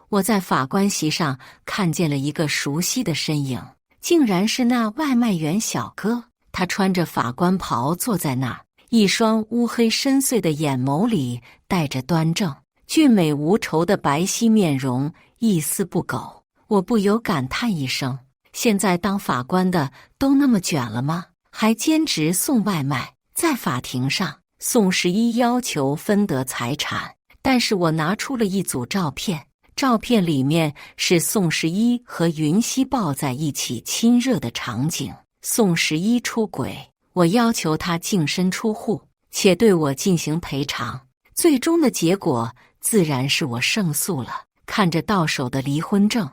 我在法官席上看见了一个熟悉的身影，竟然是那外卖员小哥。他穿着法官袍坐在那儿，一双乌黑深邃的眼眸里带着端正，俊美无愁的白皙面容一丝不苟。我不由感叹一声：现在当法官的都那么卷了吗？还兼职送外卖。在法庭上，宋十一要求分得财产，但是我拿出了一组照片，照片里面是宋十一和云溪抱在一起亲热的场景。宋十一出轨，我要求他净身出户，且对我进行赔偿。最终的结果自然是我胜诉了。看着到手的离婚证，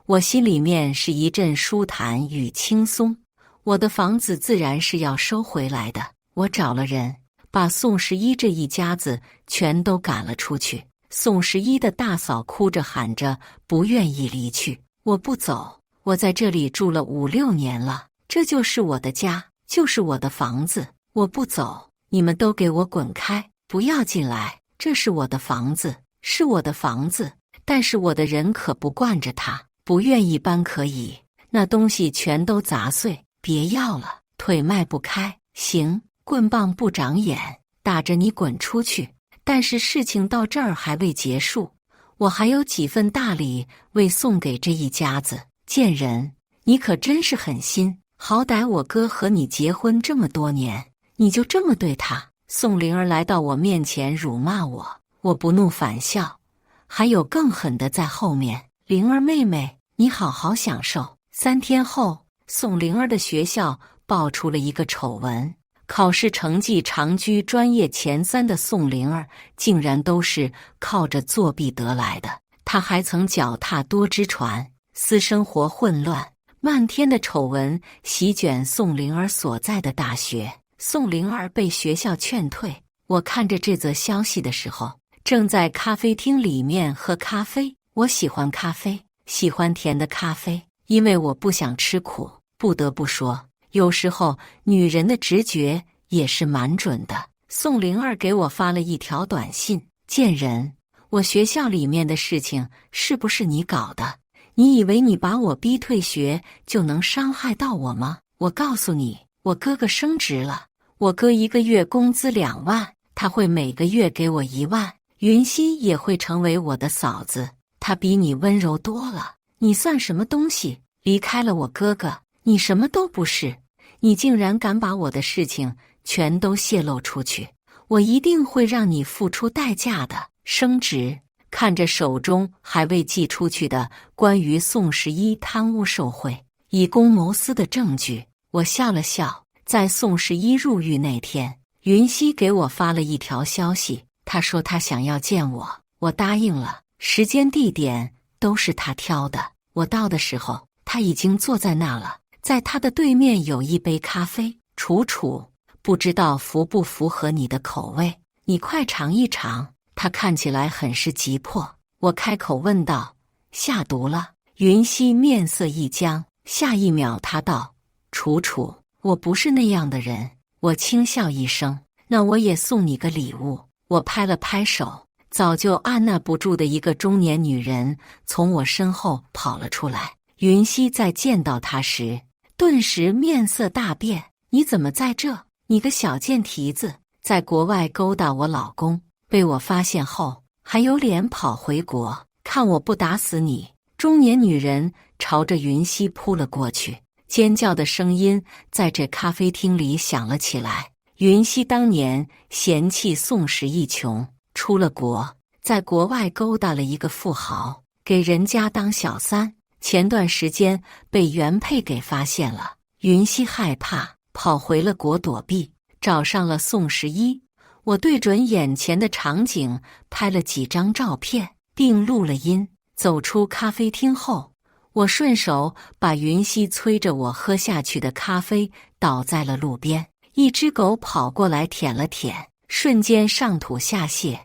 我心里面是一阵舒坦与轻松。我的房子自然是要收回来的。我找了人，把宋十一这一家子全都赶了出去。宋十一的大嫂哭着喊着不愿意离去。我不走，我在这里住了5、6年了，这就是我的家，就是我的房子，我不走，你们都给我滚开，不要进来，这是我的房子，是我的房子，但是我的人可不惯着它，不愿意搬可以，那东西全都砸碎，别要了，腿迈不开，行，棍棒不长眼，打着你滚出去。但是事情到这儿还未结束，我还有几份大礼未送给这一家子。贱人，你可真是狠心，好歹我哥和你结婚这么多年，你就这么对他。宋灵儿来到我面前辱骂我，我不怒反笑，还有更狠的在后面。灵儿妹妹，你好好享受。3天后，宋灵儿的学校爆出了一个丑闻。考试成绩常居专业前3的宋灵儿，竟然都是靠着作弊得来的。她还曾脚踏多只船，私生活混乱，漫天的丑闻席卷宋灵儿所在的大学。宋灵儿被学校劝退。我看着这则消息的时候，正在咖啡厅里面喝咖啡。我喜欢咖啡，喜欢甜的咖啡，因为我不想吃苦。不得不说，有时候女人的直觉也是蛮准的。宋灵儿给我发了一条短信：贱人，我学校里面的事情是不是你搞的？你以为你把我逼退学就能伤害到我吗？我告诉你，我哥哥升职了，我哥1个月工资2万，他会每个月给我1万。云溪也会成为我的嫂子，她比你温柔多了。你算什么东西？离开了我哥哥，你什么都不是。你竟然敢把我的事情全都泄露出去，我一定会让你付出代价的。升职。看着手中还未寄出去的关于宋十一贪污受贿、以公谋私的证据，我笑了笑。在宋十一入狱那天，云溪给我发了一条消息，他说他想要见我，我答应了，时间地点都是他挑的。我到的时候，他已经坐在那了，在他的对面有一杯咖啡。楚楚，不知道符不符合你的口味，你快尝一尝。他看起来很是急迫，我开口问道：下毒了？云溪面色一僵，下一秒他道：楚楚，我不是那样的人。我轻笑一声，那我也送你个礼物。我拍了拍手，早就按捺不住的一个中年女人从我身后跑了出来。云溪在见到她时，顿时面色大变。你怎么在这？你个小贱蹄子，在国外勾搭我老公，被我发现后，还有脸跑回国，看我不打死你！中年女人朝着云溪扑了过去，尖叫的声音在这咖啡厅里响了起来。云溪当年嫌弃宋十一穷，出了国，在国外勾搭了一个富豪，给人家当小三。前段时间被原配给发现了，云溪害怕，跑回了国躲避，找上了宋十一。我对准眼前的场景拍了几张照片，并录了音。走出咖啡厅后，我顺手把云溪催着我喝下去的咖啡倒在了路边。一只狗跑过来舔了舔，瞬间上吐下泻。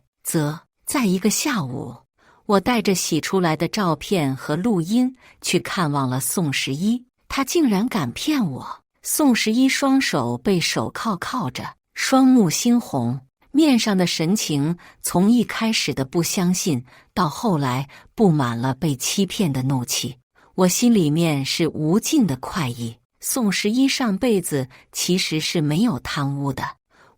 在一个下午，我带着洗出来的照片和录音去看望了宋十一，他竟然敢骗我。宋十一双手被手铐铐着，双目猩红，面上的神情从一开始的不相信，到后来布满了被欺骗的怒气。我心里面是无尽的快意。宋十一上辈子其实是没有贪污的，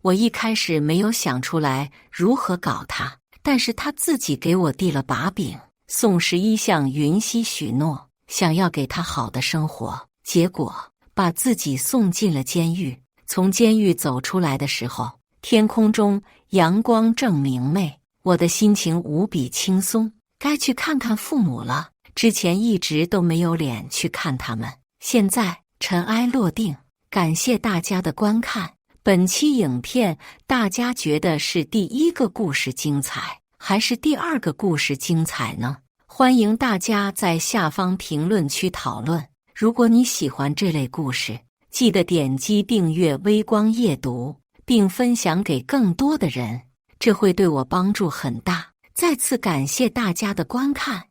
我一开始没有想出来如何搞他，但是他自己给我递了把柄。宋十一向云溪许诺，想要给他好的生活，结果把自己送进了监狱。从监狱走出来的时候，天空中阳光正明媚，我的心情无比轻松，该去看看父母了。之前一直都没有脸去看他们，现在尘埃落定。感谢大家的观看。本期影片大家觉得是第1个故事精彩，还是第2个故事精彩呢？欢迎大家在下方评论区讨论。如果你喜欢这类故事，记得点击订阅微光夜读，并分享给更多的人，这会对我帮助很大。再次感谢大家的观看。